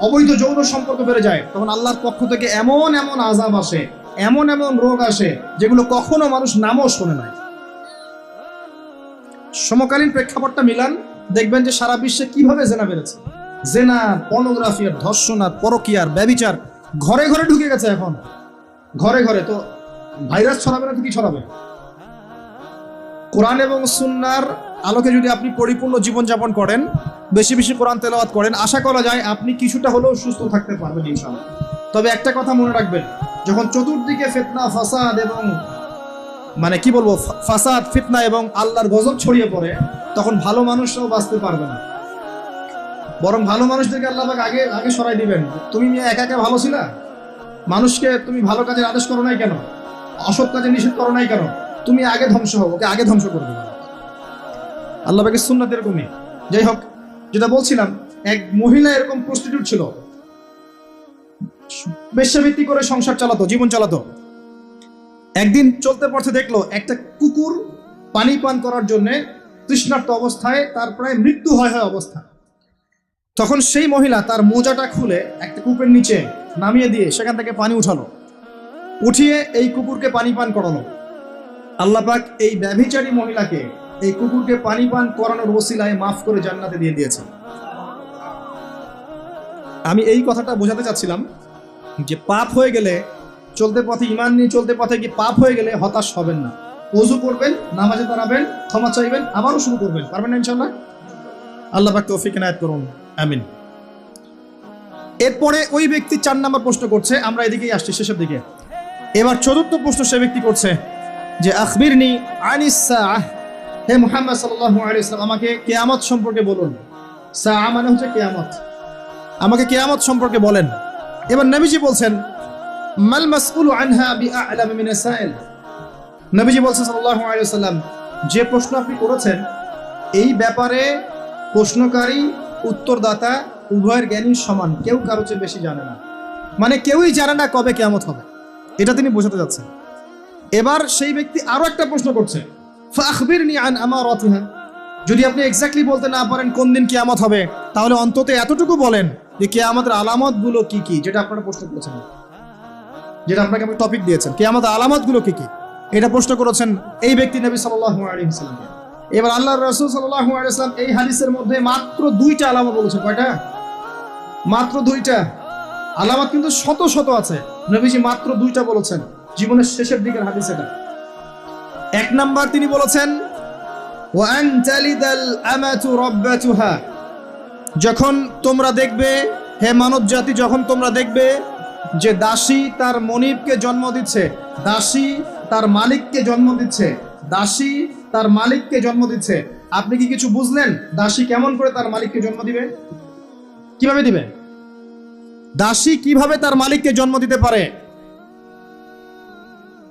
অবৈধ যৌন সম্পর্ক বেড়ে যায়, তখন আল্লাহর পক্ষ থেকে এমন এমন আযাব আসে, এমন এমন রোগ আসে যেগুলো কখনো মানুষ নামও শোনে নাই। সমকালীন প্রেক্ষাপটটা মিলান, দেখবেন যে সারা বিশ্বে কিভাবে জেনা বেড়েছে। জেনা, পর্নোগ্রাফি, আর ধর্ষণ, আর পরকীয়ার, ব্যভিচার ঘরে ঘরে ঢুকে গেছে। এখন ঘরে ঘরে তো ভাইরাস ছড়াবে না তো কি ছড়াবে? কোরআন এবং সুন্নাহর আলোকে যদি আপনি পরিপূর্ণ জীবনযাপন করেন, বেশি বেশি কোরআন তেলাওয়াত করেন, আশা করা যায় আপনি কিছুটা হলেও সুস্থ থাকতে পারবেন ইনশাআল্লাহ। তবে একটা কথা মনে রাখবেন, যখন চতুর্দিকে ফিতনা, ফাসাদ এবং কি বলবো, ফাসাদ, ফিতনা এবং আল্লাহর গজব ছড়িয়ে পড়ে, তখন ভালো মানুষরাও বাঁচতে পারবে না। বরং ভালো মানুষদেরকে আল্লাহ পাক আগে আগে সরাই দিবেন। তুমি একা একা ভালো ছিলা, মানুষকে তুমি ভালো কাজের আদেশ করো নাই কেন, অসৎ কাজে নিষেধ করো নাই কেন? তুমি আগে ধ্বংস হও, ওকে আগে ধ্বংস করে দিবে আল্লাহ পাকের সুন্নাত এরকমই। যাই হোক, যেটা বলছিলাম, এক মহিলা এরকম প্রস্টিটিউট ছিল, বেশ্যাবৃত্তি করে সংসার চালাতো, জীবন চালাতো। একদিন চলতে পথে দেখলো একটা কুকুর পানি পান করার জন্য তৃষ্ণার্ত অবস্থায়, তার প্রায় মৃত্যু হয় অবস্থা। তখন সেই মহিলা তার মোজাটা খুলে একটা কূপের নিচে নামিয়ে দিয়ে সেখান থেকে পানি উঠালো, উঠিয়ে এই কুকুরকে পানি পান করালো। আল্লাহ পাক এই ব্যভিচারী মহিলাকে, এই কুকুরকে পানি পান করানোর ওসিলায় মাফ করে জান্নাতে দিয়ে দিয়েছে। আমি এই কথাটা বোঝাতে চাচ্ছিলাম যে পাপ হয়ে গেলে, চলতে পথে ইমান নিয়ে চলতে পথে কি পাপ হয়ে গেলে হতাশ হবেন না। ওযু করবেন, নামাজে দাঁড়াবেন, ক্ষমা চাইবেন, আবারও শুরু করবেন। পারবেন না ইনশাআল্লাহ? আল্লাহ পাক তৌফিক ইনায়াত করুন, আমিন। এরপরে ওই ব্যক্তি 4 নম্বর প্রশ্ন করছে, আমরা এদিকেই আসছি শেষের দিকে। এবার 4র্থ প্রশ্ন সে ব্যক্তি করছে যে আখবিরনি আনিস সাআহ, হে মুহাম্মদ সাল্লাল্লাহু আলাইহি ওয়াসাল্লাম, আমাকে কিয়ামত সম্পর্কে বলুন। সাআহ মানে হচ্ছে কিয়ামত, আমাকে কিয়ামত সম্পর্কে বলেন। এবার নবীজি বলছেন, মাল মাসউলু আনহা বিআ'লাম মিনাস সাইল। নবীজি বলছেন সাল্লাল্লাহু আলাইহি ওয়াসাল্লাম, যে প্রশ্ন আপনি করেছেন এই ব্যাপারে প্রশ্নকারী উত্তরদাতা উভয়ের জ্ঞানী সমান, কেউ কারো চেয়ে বেশি জানে না। মানে কেউই জানে না কবে কিয়ামত হবে, এটা তিনি বোঝাতে যাচ্ছেন। এবার সেই ব্যক্তি আরো একটা প্রশ্ন করছে, ফাখবিরনি আন আমারাতিহা, যদি আপনি এক্স্যাক্টলি বলতে না পারেন কোন দিন কিয়ামত হবে, তাহলে অন্তত এতটুকু বলেন যে কিয়ামতের আলামতগুলো কি কি, যেটা আপনারা প্রশ্ন করেছেন, যেটা আপনাকে আমি টপিক দিয়েছেন, কিয়ামতের আলামতগুলো কি কি, এটা প্রশ্ন করেছেন এই ব্যক্তি নবী সাল্লাল্লাহু আলাইহি ওয়াসাল্লামকে। এবার আল্লাহর রাসূল সাল্লাল্লাহু আলাইহি ওয়াসাল্লাম এই হাদিসের মধ্যে মাত্র 2টা আলামত বলেছেন। কয়টা? মাত্র 2টা আলামত, কিন্তু শত শত আছে। নবীজি মাত্র 2টা বলেছেন, জীবনের শেষের দিকের হাদিস এটা। 1 নাম্বার তিনি বলেছেন, ওয়া আন তালিদাল আমাতু রাব্বাতুহা, যখন তোমরা দেখবে হে মানব জাতি, যখন তোমরা দেখবে যে দাসী তার মনিবকে জন্ম দিচ্ছে, দাসী তার মালিককে জন্ম দিচ্ছে, দাসী তার মালিককে জন্ম দিচ্ছে, আপনি কি কিছু বুঝলেন দাসী কেমন করে তার মালিককে জন্ম দিবে? কিভাবে দিবে? দাসী কিভাবে তার মালিককে জন্ম দিতে পারে?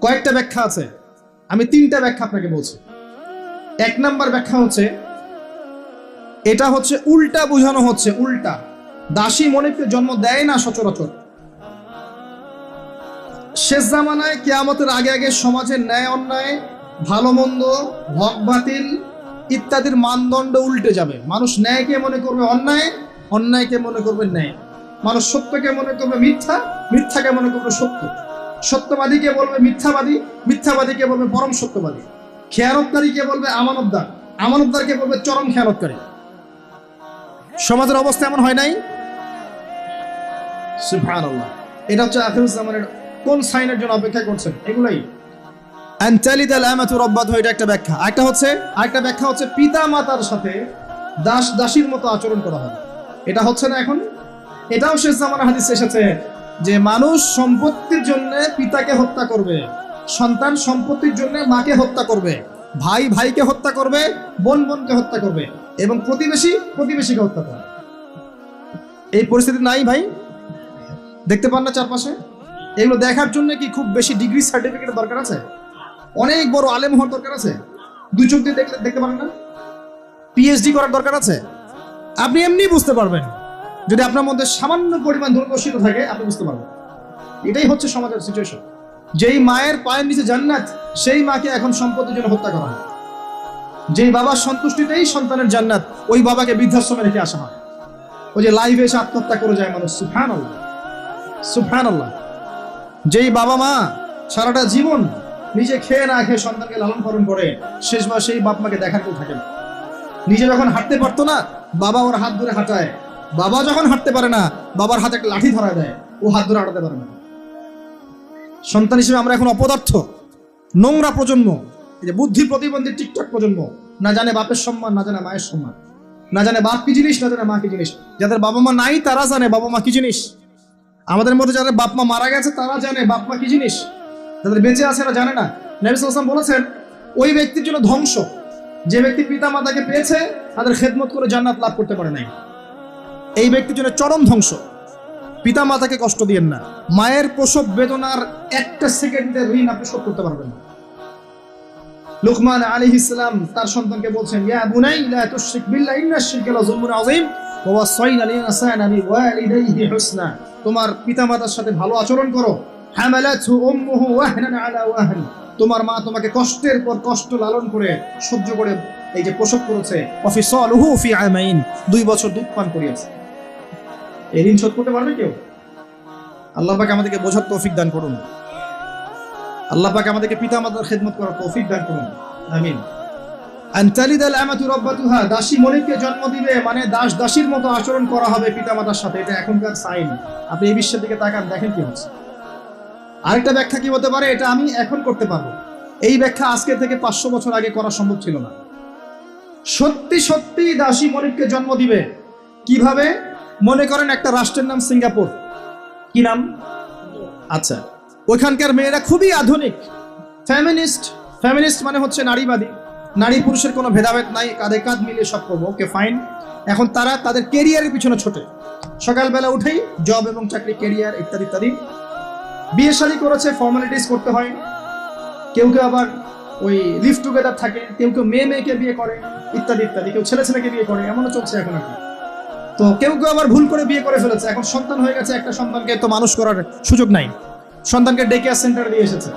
কয়েকটা ব্যাখ্যা আছে, আমি 3টা ব্যাখ্যা আপনাকে বলছি। 1 নাম্বার ব্যাখ্যা হচ্ছে, এটা হচ্ছে উল্টা বোঝানো হচ্ছে, উল্টা। দাসী মনিবকে জন্ম দেয় না সচরাচর। শেষ জামানায় কিয়ামতের আগে আগে সমাজের ন্যায় অন্যায়, ভালো মন্দ, হক বাতিল ইত্যাদির মানদণ্ড উল্টে যাবে। মানুষ ন্যায়কে মনে করবে অন্যায়, অন্যায়কে মনে করবে ন্যায়। মানুষ সত্যকে মনে করবে মিথ্যা, মিথ্যাকে মনে করবে সত্য। সত্যবাদীকে বলবে মিথ্যাবাদী, মিথ্যাবাদীকে বলবে পরম সত্যবাদী। খেয়ানতকারীকে বলবে আমানতদার, আমানতদারকে বলবে চরম খেয়ানতকারী। সমাজের অবস্থা এমন হয় নাই? সুবহানাল্লাহ। এটা হচ্ছে আখির জামানের কোন সাইনের জন্য অপেক্ষা করছেন? এগুলাই আনতালিদাল আমাতু রাব্বাতহা, এটা একটা ব্যাখ্যা। আরেকটা ব্যাখ্যা হচ্ছে পিতা মাতার সাথে দাস দাসীর মতো আচরণ করা হবে। এটা হচ্ছে না এখন? এটাও শেষ জামানার হাদিসে এসেছে যে মানুষ সম্পত্তির জন্য পিতাকে হত্যা করবে, সন্তান সম্পত্তির জন্য মাকে হত্যা করবে, ভাই ভাইকে হত্যা করবে, বোন বোনকে হত্যা করবে, এবং প্রতিবেশী প্রতিবেশীকে হত্যা করবে। এই পরিস্থিতি নাই ভাই? দেখতে পান না চারপাশে? এগুলো দেখার জন্য কি খুব বেশি ডিগ্রি সার্টিফিকেট দরকার আছে? অনেক বড় আলেম হওয়ার দরকার আছে? 2 চোখ দিয়ে দেখতে পারেন না? পিএইচডি করার দরকার আছে? আপনি এমনি বুঝতে পারবেন, যদি আপনার মধ্যে সামান্য পরিমাণ দূরদর্শিতা থাকে আপনি বুঝতে পারবেন। এটাই হচ্ছে সমাজের সিচুয়েশন। যেই মায়ের পায়ের নিচে জান্নাত, সেই মাকে এখন সম্পত্তির জন্য হত্যা করা হয়। যেই বাবার সন্তুষ্টিতেই সন্তানের জান্নাত, ওই বাবাকে বৃদ্ধাশ্রমে রেখে আসা হয়। ওই যে লাইভে এসে আত্মহত্যা করে যায় মানুষ। সুবহানাল্লাহ, সুবহানাল্লাহ। যেই বাবা মা সারাটা জীবন নিজে খেয়ে না খেয়ে সন্তানকে লালন পালন করে, শেষবার সেই বাপ মাকে দেখার কেউ থাকে না। নিজে যখন হাঁটতে পারতো না, বাবা ওর হাত ধরে হাঁটায়। বাবা যখন হাঁটতে পারে না, বাবার হাতে একটা লাঠি ধরা দেয়, ও হাত ধরে হাঁটাতে পারে না। সন্তান হিসেবে আমরা এখন অপদার্থ, নোংরা প্রজন্ম। এই যে বুদ্ধি প্রতিবন্ধী টিকটক প্রজন্ম, না জানে বাপের সম্মান, না জানে মায়ের সম্মান, না জানে বাপ কি জিনিস, না জানে মা কি জিনিস। যাদের বাবা মা নাই তারা জানে বাবা মা কি জিনিস। আমাদের মধ্যে যাদের বাপ মা মারা গেছে তারা জানে বাপ মা কি জিনিস, যাদের বেঁচে আছে এরা জানে না। নবী সাল্লাল্লাহু আলাইহি ওয়াসাল্লাম বলেছেন, ওই ব্যক্তির জন্য ধ্বংস যে ব্যক্তি পিতা মাতাকে পেয়েছে, তাদের খেদমত করে জান্নাত লাভ করতে পারে নাই। এই ব্যক্তির জন্য চরম ধ্বংস। পিতা মাতাকে কষ্ট দিয়েন না। মায়ের প্রসব বেদনার একটা সেকেন্ডের ঋণ আপনি শোধ করতে পারবেন না। লুকমান আলাইহিস সালাম তার সন্তানকে বলছেন, ইয়া বুনাই লা তুশরিক বিল্লাহ ইন্নাশ শিরকা লাযুলমুন আযীম ওয়া ওয়াসাইনা লিল ইনসানা বিওয়ালিদাইহি হুসনা। তোমার পিতামাতার সাথে ভালো আচরণ করো। হামালাতহু উম্মুহু ওয়াহনান আলা ওয়াহন। তোমার মা তোমাকে কষ্টের পর কষ্ট লালন করে সহ্য করে এই যে প্রসব করেছে। ওয়া ফিসালুহু ফি আমাইন, 2 বছর দুধ পান করিয়েছে। এই ঋণ শোধ করতে পারবে কেউ? আল্লাহ পাক আমাদেরকে বোঝার তৌফিক দান করুন। আল্লাহ পাক আমাদেরকে পিতা মাতার খেদমত করার তৌফিক দান করুন, আমিন। আনতালিদাল আমাতু রাব্বাতুহা, দাসী মনিবকে জন্ম দিবে মানে দাস দাসীর মতো আচরণ করা হবে পিতা মাতার সাথে। এটা এখনকার সাইন। আপনি এই বিশ্বের দিকে তাকান, দেখেন কি হচ্ছে। আরেকটা ব্যাখ্যা কি হতে পারে, এটা আমি এখন করতে পারবো। এই ব্যাখ্যা আজকে থেকে 500 বছর আগে করা সম্ভব ছিল না। সত্যি সত্যি দাসী মনিবকে জন্ম দিবে। কিভাবে? মনে করেন একটা রাষ্ট্রের নাম সিঙ্গাপুর। কি নাম? আচ্ছা, ওইখানকার মেয়েরা খুবই আধুনিক, ফেমিনিস্ট। ফেমিনিস্ট মানে হচ্ছে নারীবাদী। নারী পুরুষের কোনো ভেদাভেদ নাই, কাঁধে কাঁধ মিলিয়ে সব করবো, ওকে ফাইন। এখন তারা তাদের কেরিয়ারের পিছনে ছোটে। সকালবেলা উঠেই জব এবং চাকরি, কেরিয়ার ইত্যাদি ইত্যাদি। বিয়ে শাদী করেছে, ফর্মালিটিস করতে হয়। কেউ কেউ আবার ওই লিভ টুগেদার থাকে, কেউ কেউ মেয়ে মেয়েকে বিয়ে করে ইত্যাদি ইত্যাদি। কেউ ছেলে ছেলেকে বিয়ে করে, এমনও চলছে এখন আর কি। তো কেউ কেউ আবার ভুল করে বিয়ে করে ফেলেছে। এখন সন্তান হয়ে গেছে, একটা সন্তানকে তো মানুষ করার সুযোগ নাই, সন্তানকে ডে কেয়ার সেন্টারে দিয়ে এসেছে।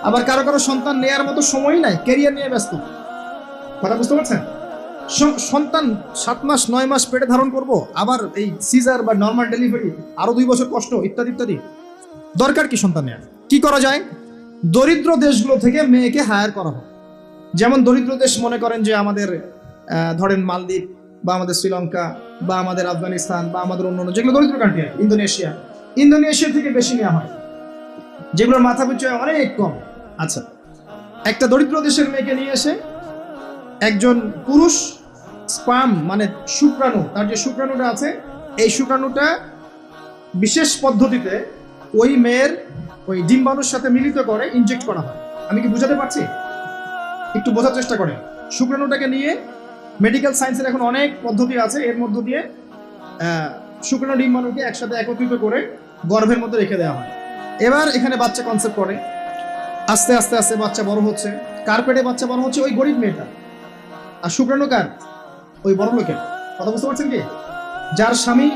আবার কারো কারো সন্তান নেয়ার মতো সময়ই নাই, ক্যারিয়ার নিয়ে ব্যস্ত। কথা বুঝতে পারছেন? সন্তান 7 মাস 9 মাস পেটে ধারণ করব, আবার এই সিজার বা নর্মাল ডেলিভারি, আরো 2 বছর কষ্ট ইত্যাদি ইত্যাদি। দরকার কি সন্তান নেয়ার? কি করা যায়? দরিদ্র দেশগুলো থেকে মেয়েকে হায়ার করা হয়। যেমন দরিদ্র দেশ মনে করেন যে আমাদের ধরেন মালদ্বীপ বা আমাদের শ্রীলঙ্কা বা আমাদের আফগানিস্তান বা আমাদের অন্য যেগুলো দরিদ্র কান্ট্রি, ইন্দোনেশিয়া থেকে বেশি নেওয়া হয়, যেগুলোর মাথা পিছু অনেক কম। আচ্ছা, একটা দরিদ্র দেশের মেয়েকে নিয়ে এসে একজন পুরুষ স্পার্ম মানে শুক্রাণু, তার যে শুক্রাণুটা আছে, এই শুক্রাণুটা বিশেষ পদ্ধতিতে ওই মেয়ের ওই ডিম্বাণুর সাথে মিলিত করে ইনজেক্ট করা হয়। আমি কি বুঝাতে পারছি? একটু বোঝার চেষ্টা করেন। শুক্রাণুটাকে নিয়ে মেডিকেল সায়েন্সের এখন অনেক পদ্ধতি আছে, এর মধ্য দিয়ে শুক্রাণু ডিম্বাণুকে একসাথে একত্রিত করে গর্ভের মধ্যে রেখে দেওয়া হয়। এবার এখানে বাচ্চা কনসেপ্ট করে আস্তে আস্তে আস্তে বাচ্চা বড় হচ্ছে। কার পেটে বাচ্চা বড় হচ্ছে? ওই গরিব মেয়েটা। আর শুক্রাণু কার? ওই বড় লোকের। কথা বুঝতে পারছেন কি? যার স্বামী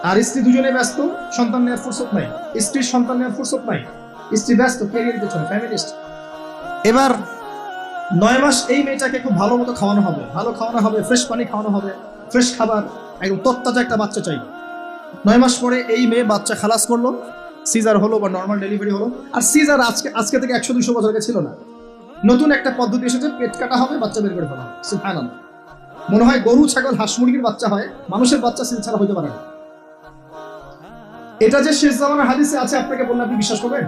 আর স্ত্রী দুজনে ব্যস্ত, সন্তান নেওয়ার ফুরসত নাই, স্ত্রীর সন্তান নেওয়ার ফুরসত নাই, স্ত্রী ব্যস্ত ক্যারিয়ার পেছনে, ফ্যামিলিস্ট। এবার 9 মাস এই মেয়েটাকে খুব ভালো মতো খাওয়ানো হবে, ভালো খাওয়ানো হবে, ফ্রেশ পানি খাওয়ানো হবে, ফ্রেশ খাবার, একদম তত্তাজা একটা বাচ্চা চাই। 9 মাস পরে এই মেয়ে বাচ্চা খালাস করলো, সিজার হলো বা নর্মাল ডেলিভারি হলো। আর সিজার আজকে থেকে 100-200 বছর আগে ছিল না। নতুন একটা পদ্ধতি এসেছে, পেট কাটা হবে, বাচ্চা বের করে ফেলা হবে। সুবহানাল্লাহ। মনে হয় গরু, ছাগল, হাঁস মুরগির বাচ্চা হয়, মানুষের বাচ্চা সিল ছাড়া হইতে পারে না। এটা যে শেষ জামানার হাদিসে আছে, আপনাকে বললে আপনি বিশ্বাস করবেন?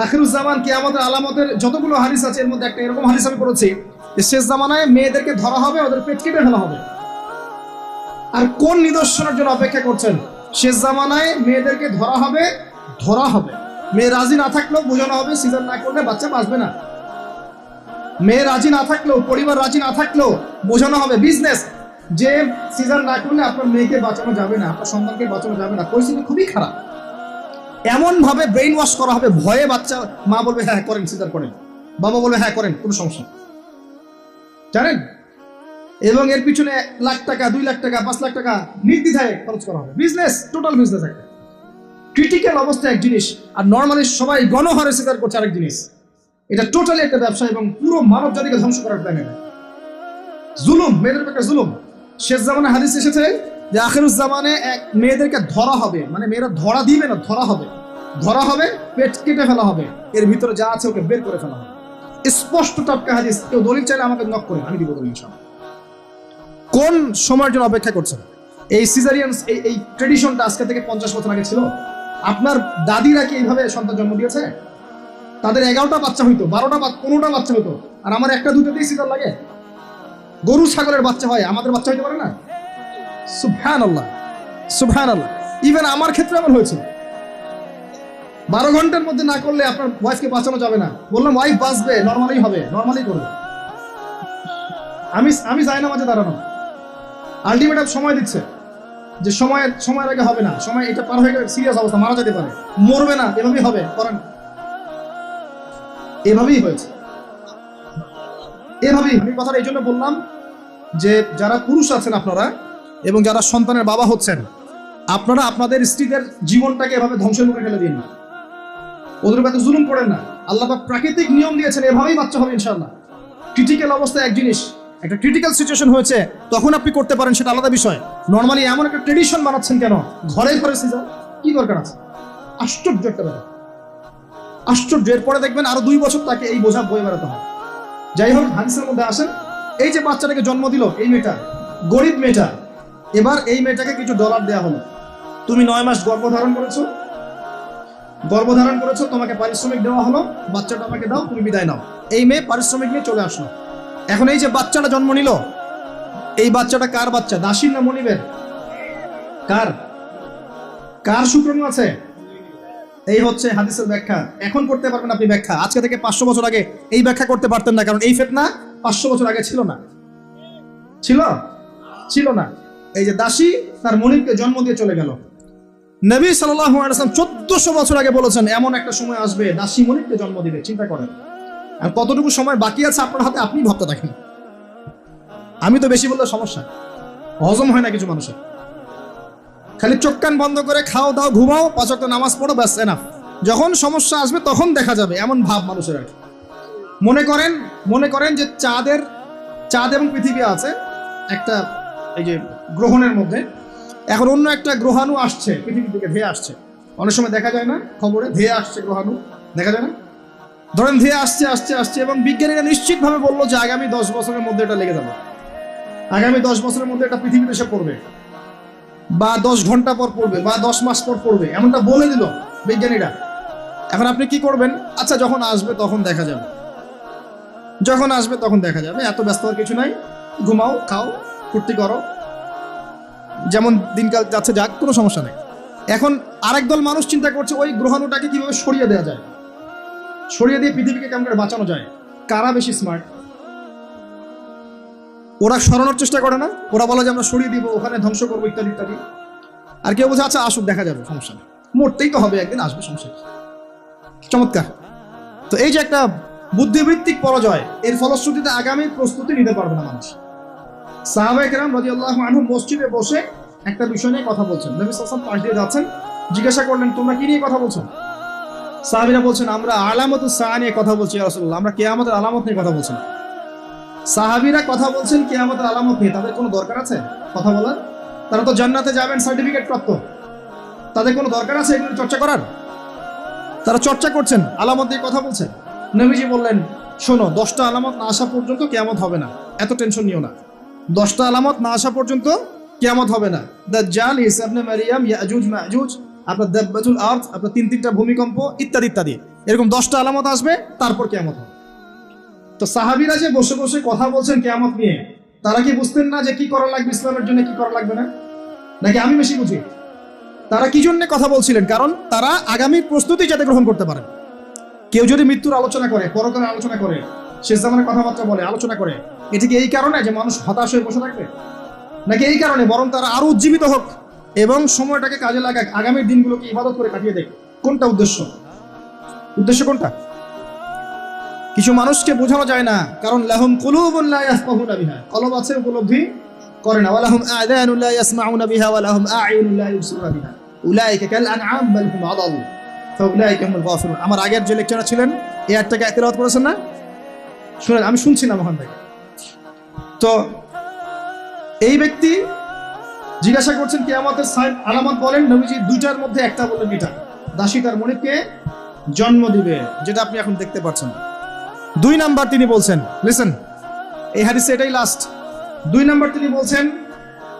আখিরুজ্জামান কিয়ামতের আলামতের যতগুলো হাদিস আছে এর মধ্যে একটা এরকম হাদিস আমি পড়েছি যে শেষ জামানায় মেয়েদেরকে ধরা হবে, ওদের পেট কেটে ফেলা হবে। আর কোন নিদর্শনের জন্য অপেক্ষা করছেন? শেষ জামানায় মেয়েদেরকে ধরা হবে। মেয়ে রাজি না থাকলেও বোঝানো হবে সিজার না করলে বাচ্চা বাঁচবে না। মেয়ে রাজি না থাকলেও, পরিবার রাজি না থাকলেও বোঝানো হবে বিজনেস, যে সিজার না করলে আপনার মেয়েকে বাঁচানো যাবে না, আপনার সন্তানকে বাঁচানো যাবে না, পরিস্থিতি খুবই খারাপ। এমন ভাবে ব্রেইন ওয়াশ করা হবে, ভয়ে বাচ্চা, মা বলবে হ্যাঁ করেন, সিজার করেন, বাবা বলবে হ্যাঁ করেন, কোনো সমস্যা জানেন। এবং এর পিছনে 1 লাখ টাকা, 2 লাখ টাকা, 5 লাখ টাকা নির্দ্বিধায় খরচ করা হবে। বিজনেস, টোটাল বিজনেস একটা। ক্রিটিক্যাল অবস্থা এক জিনিস, আর নর্মালি সবাই গণহারে সিজার করছে আরেক জিনিস। এটা টোটালি একটা ব্যবসা এবং পুরো মানব জাতিকে ধ্বংস করার প্ল্যান। এটা জুলুম, মেয়েদের একটা জুলুম। শেষ জামানে হাদিস এসেছে যে আখিরুজ্জামানে মেয়েদেরকে ধরা হবে, মানে মেয়েরা ধরা দিবে না, ধরা হবে, পেট কেটে ফেলা হবে, এর ভিতরে যা আছে ওকে বের করে ফেলা হবে। স্পষ্ট টাটকা হাদিস। কেউ দলিল চাইলে আমাকে নক করে, আমি দিব দলিল ইনশাআল্লাহ। কোন সময়ের জন্য অপেক্ষা করছেন? এই সিজারিয়ান এই ট্রেডিশনটা আজকে থেকে 50 বছর আগে ছিল। আপনার দাদিরা কি এইভাবে সন্তান জন্ম দিয়েছে? তাদের 11টা বাচ্চা হইতো, 12টা 15টা বাচ্চা হইতো, আর আমার 1-2টাতেই সিজার লাগে। গরু ছাগলের বাচ্চা হয়, আমাদের বাচ্চা হইতে পারে না? সুবহানাল্লাহ, সুবহানাল্লাহ। ইভেন আমার ক্ষেত্রে এমন হয়েছিল। 12 ঘন্টার মধ্যে না করলে আপনার ওয়াইফকে বাঁচানো যাবে না। বললাম ওয়াইফ বাঁচবে, নর্মালি হবে, নর্মালি করবে। আমি যাই না মাঝে দাঁড়ানো, আলটিমেটাম সময় দিচ্ছে যে সময়ের আগে হবে না, সময় এটা পার হয়ে গেলে সিরিয়াস অবস্থা, মারা যেতে পারে, মরবে না, এভাবেই হবে, করেন। এভাবেই হয়েছে, এভাবেই। আমি কথাটা এই জন্য বললাম যে যারা পুরুষ আছেন আপনারা এবং যারা সন্তানের বাবা হচ্ছেন, আপনারা আপনাদের স্ত্রীদের জীবনটাকে এভাবে ধ্বংসের মুখে ফেলে দিন না, ওদের উপর জুলুম করেন না। আল্লাহ পাক প্রাকৃতিক নিয়ম দিয়েছেন, এভাবেই বাচ্চা হবে ইনশাআল্লাহ। ক্রিটিক্যাল অবস্থা এক জিনিস, একটা ক্রিটিক্যাল সিচুয়েশন হয়েছে তখন আপনি করতে পারেন, সেটা আলাদা বিষয়। নর্মালি এমন একটা ট্রেডিশন বানাচ্ছেন কেন? ঘরে সিজার কি দরকার আছে? আশ্চর্য একটা ব্যাপার, আশ্চর্য। এরপরে দেখবেন আরো 2 বছর তাকে এই বোঝা বয়ে বেড়াতে হবে। যাই হোক, হাদিসের মধ্যে আসেন, এই যে বাচ্চাটাকে জন্ম দিল এই মেয়েটা, গরিব মেয়েটা, এবার এই মেয়েটাকে কিছু ডলার দেওয়া হলো। তুমি 9 মাস গর্ভধারণ করেছো, তোমাকে পারিশ্রমিক দেওয়া হলো, বাচ্চাটা আমাকে দাও, তুমি বিদায় নাও। এই মেয়ে পারিশ্রমিক নিয়ে চলে আসলো। এখন এই যে বাচ্চাটা জন্ম নিল, এই বাচ্চাটা কার বাচ্চা? দাসীর না মনিবের? কার শুক্রাণু আছে? এই হচ্ছে হাদিসের ব্যাখ্যা। এখন করতে পারবেন আপনি ব্যাখ্যা, আজকে থেকে 500 বছর আগে এই ব্যাখ্যা করতে পারতেন না, কারণ এই ফিতনা 500 বছর আগে ছিল না। এই যে দাসী তার মনিবকে জন্ম দিয়ে চলে গেল। নবী সাল্লাল্লাহু আলাইহি ওয়াসাল্লাম 1400 বছর আগে বলেছেন এমন একটা সময় আসবে দাসী মনিবকে জন্ম দিবে। চিন্তা করেন, আর কতটুকু সময় বাকি আছে আপনার হাতে, আপনি ভাবতে থাকেন। আমি তো বেশি বললে সমস্যা, হজম হয় না কিছু মানুষের। খালি চোখ কান বন্ধ করে খাও দাও, ঘুমাও, 5 ওয়াক্ত নামাজ পড়ো, ব্যাস এনাফ। যখন সমস্যা আসবে তখন দেখা যাবে, এমন ভাব মানুষের। আর মনে করেন যে চাঁদ এবং পৃথিবী আছে একটা এই যে গ্রহণের মধ্যে। এখন অন্য একটা গ্রহাণু আসছে পৃথিবীর দিকে, ধেয়ে আসছে। অনেক সময় দেখা যায় না খবরে, ধেয়ে আসছে গ্রহাণু, দেখা যায় না? ধরেন ধেয়ে আসছে এবং বিজ্ঞানীরা নিশ্চিতভাবে বললো যে আগামী 10 বছরের মধ্যে এটা লেগে যাবে, আগামী 10 বছরের মধ্যে এটা পৃথিবীতে এসে পড়বে, বা 10 ঘন্টা পর পড়বে, বা 10 মাস পর পড়বে, এমনটা বলে দিল বিজ্ঞানীরা। এখন আপনি কি করবেন? আচ্ছা, যখন আসবে তখন দেখা যাবে, এত ব্যস্ত হওয়ার কিছু নাই, ঘুমাও, খাও, ফুর্তি করো, যেমন দিনকাল যাচ্ছে যাক, কোনো সমস্যা নেই। এখন আরেক দল মানুষ চিন্তা করছে ওই গ্রহাণুটাকে কিভাবে সরিয়ে দেওয়া যায়, সরিয়ে দিয়ে পৃথিবীকে কেমন করে বাঁচানো যায়। কারা বেশি স্মার্ট? ওরা সরানোর চেষ্টা করে না, ওরা বলে যে আমরা সরিয়ে দিব, ওখানে ধ্বংস করবো, ইত্যাদি ইত্যাদি। আর কেউ বলছে আচ্ছা আসুক, দেখা যাবে, সমস্যা নেই, মরতেই তো হবে, একদিন আসবে, সমস্যা নেই। চমৎকার। তো এই যে একটা বুদ্ধিবৃত্তিক পরাজয়, এর ফলশ্রুতিতে আগামী প্রস্তুতি নিতে পারবে না মানুষ। সাহাবায়ে কেরাম রাদিয়াল্লাহু আনহুম মসজিদে বসে একটা বিষয় নিয়ে কথা বলছেন, নবী সাল্লাল্লাহু আলাইহি ওয়াসাল্লাম পাশ দিয়ে যাচ্ছেন, জিজ্ঞাসা করলেন তোমরা কি নিয়ে কথা বলছো? সাহাবীরা বলছেন আমরা আলামাতুস সাআ নিয়ে কথা বলছি ইয়া রাসূলুল্লাহ, আমরা কিয়ামতের আলামত নিয়ে কথা বলছি না। সাহাবীরা কথা বলছেন কিয়ামতের আলামত নিয়ে, তাদের কোনো দরকার আছে কথা বলার? তারা তো জান্নাতে যাবেন সার্টিফিকেট প্রাপ্ত, তাদের কোনো দরকার আছে এগুলো চর্চা করার? তারা চর্চা করছেন, আলামত দিয়ে কথা বলছেন। নবীজি বললেন শোনো, 10টা আলামত না আসা পর্যন্ত কিয়ামত হবে না, এত টেনশন নিও না। 10টা আলামত না আসা পর্যন্ত কিয়ামত হবে না। দাজ্জাল, ঈসা ইবনে মারইয়াম, ইয়াজুজ মাজুজ, আপনার দাব্বাতুল আরদ, আপনার তিনটা ভূমিকম্প, ইত্যাদি ইত্যাদি, এরকম 10টা আলামত আসবে, তারপর কিয়ামত হবে। তো সাহাবীরা যে বসে বসে কথা বলছেন কিয়ামত নিয়ে, তারা কি বুঝতেন না যে কি করা লাগবে ইসলামের জন্য, কি করা লাগবে না? নাকি আমি বেশি বুঝি? তারা কি জন্য কথা বলছিলেন? কারণ তারা আগামীর প্রস্তুতি যাতে গ্রহণ করতে পারেন। কেউ যদি মৃত্যুর আলোচনা করে, পরকালের আলোচনা করে, শেষ জামানের কথাবার্তা বলে, আলোচনা করে, এটি কি এই কারণে যে মানুষ হতাশ হয়ে বসে থাকবে? নাকি এই কারণে বরং তারা আরো উজ্জীবিত হোক এবং সময়টাকে কাজে লাগাক, আগামীর দিনগুলোকে ইবাদত করে কাটিয়ে দেয়? কোনটা উদ্দেশ্য? উদ্দেশ্য কোনটা? কিছু মানুষকে বোঝানো যায় না, কারণ লাহুম কুলুবুন লা ইয়াফকাহুনা বিহা, কলব আছে উপলব্ধি করে না, ওয়া লাহুম আযানুন লা ইয়াসমাউনা বিহা ওয়া লাহুম আ'য়ুনুন লা ইবসিরুনা বিহা উলাইকা কাল আনআম বাল হুম আদাল ফাউলাইকা হুমুল গাফিরুন। আমার আগের যে লেকচার ছিলেন এই আয়াতটাকে তেলাওয়াত করেছেন না? শুনেন, আমি শুনছি না ওখান থেকে। তো এই ব্যক্তি জিজ্ঞাসা করছেন কিয়ামতের আলামত বলেন, নবীজি দুইটার মধ্যে একটা বললেন, এটা দাসী তার মনিবকে জন্ম দিবে, যেটা আপনি এখন দেখতে পাচ্ছেন। 2 নাম্বার তিনি বলছেন, লিসেন, এই হাদিসে এটাই লাস্ট। 2 নাম্বার তিনি বলছেন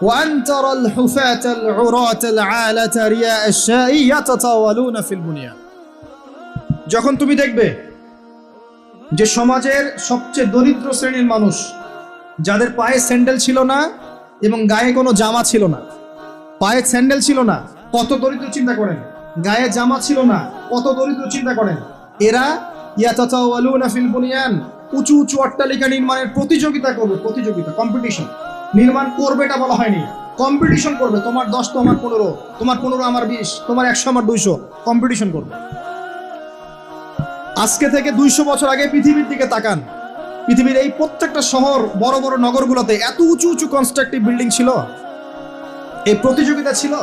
ওয়ান তারাল হুফাতাল উরাতাল আলাতা রিয়া আশ-শাই ইয়াতাতাওয়ালুনা ফিল বুনিয়ান। যখন তুমি দেখবে যে সমাজের সবচেয়ে দরিদ্র শ্রেণীর মানুষ, যাদের পায়ে স্যান্ডেল ছিল না এবং গায়ে কোনো জামা ছিল না, পায়ে স্যান্ডেল ছিল না, কত দরিদ্র চিন্তা করেন, গায়ে জামা ছিল না, কত দরিদ্র চিন্তা করেন, এরা ইয়াতাতাওয়ালুনা ফিল বুনিয়ান, উঁচু উঁচু অট্টালিকা নির্মাণের প্রতিযোগিতা করবে, প্রতিযোগিতা, কম্পিটিশন। নির্মাণ করবে এটা বলা হয়নি, কম্পিটিশন করবে, তোমার 10 তো আমার 15, তোমার 15 আমার 20, তোমার 100 আমার 200, কম্পিটিশন করবে। আজকে থেকে 200 বছর আগে পৃথিবীর দিকে তাকান, পৃথিবীর এই প্রত্যেকটা শহর, বড় বড় নগরগুলোতে এত উঁচু উঁচু কনস্ট্রাকটিভ বিল্ডিং ছিল, এই প্রতিযোগিতা ছিল।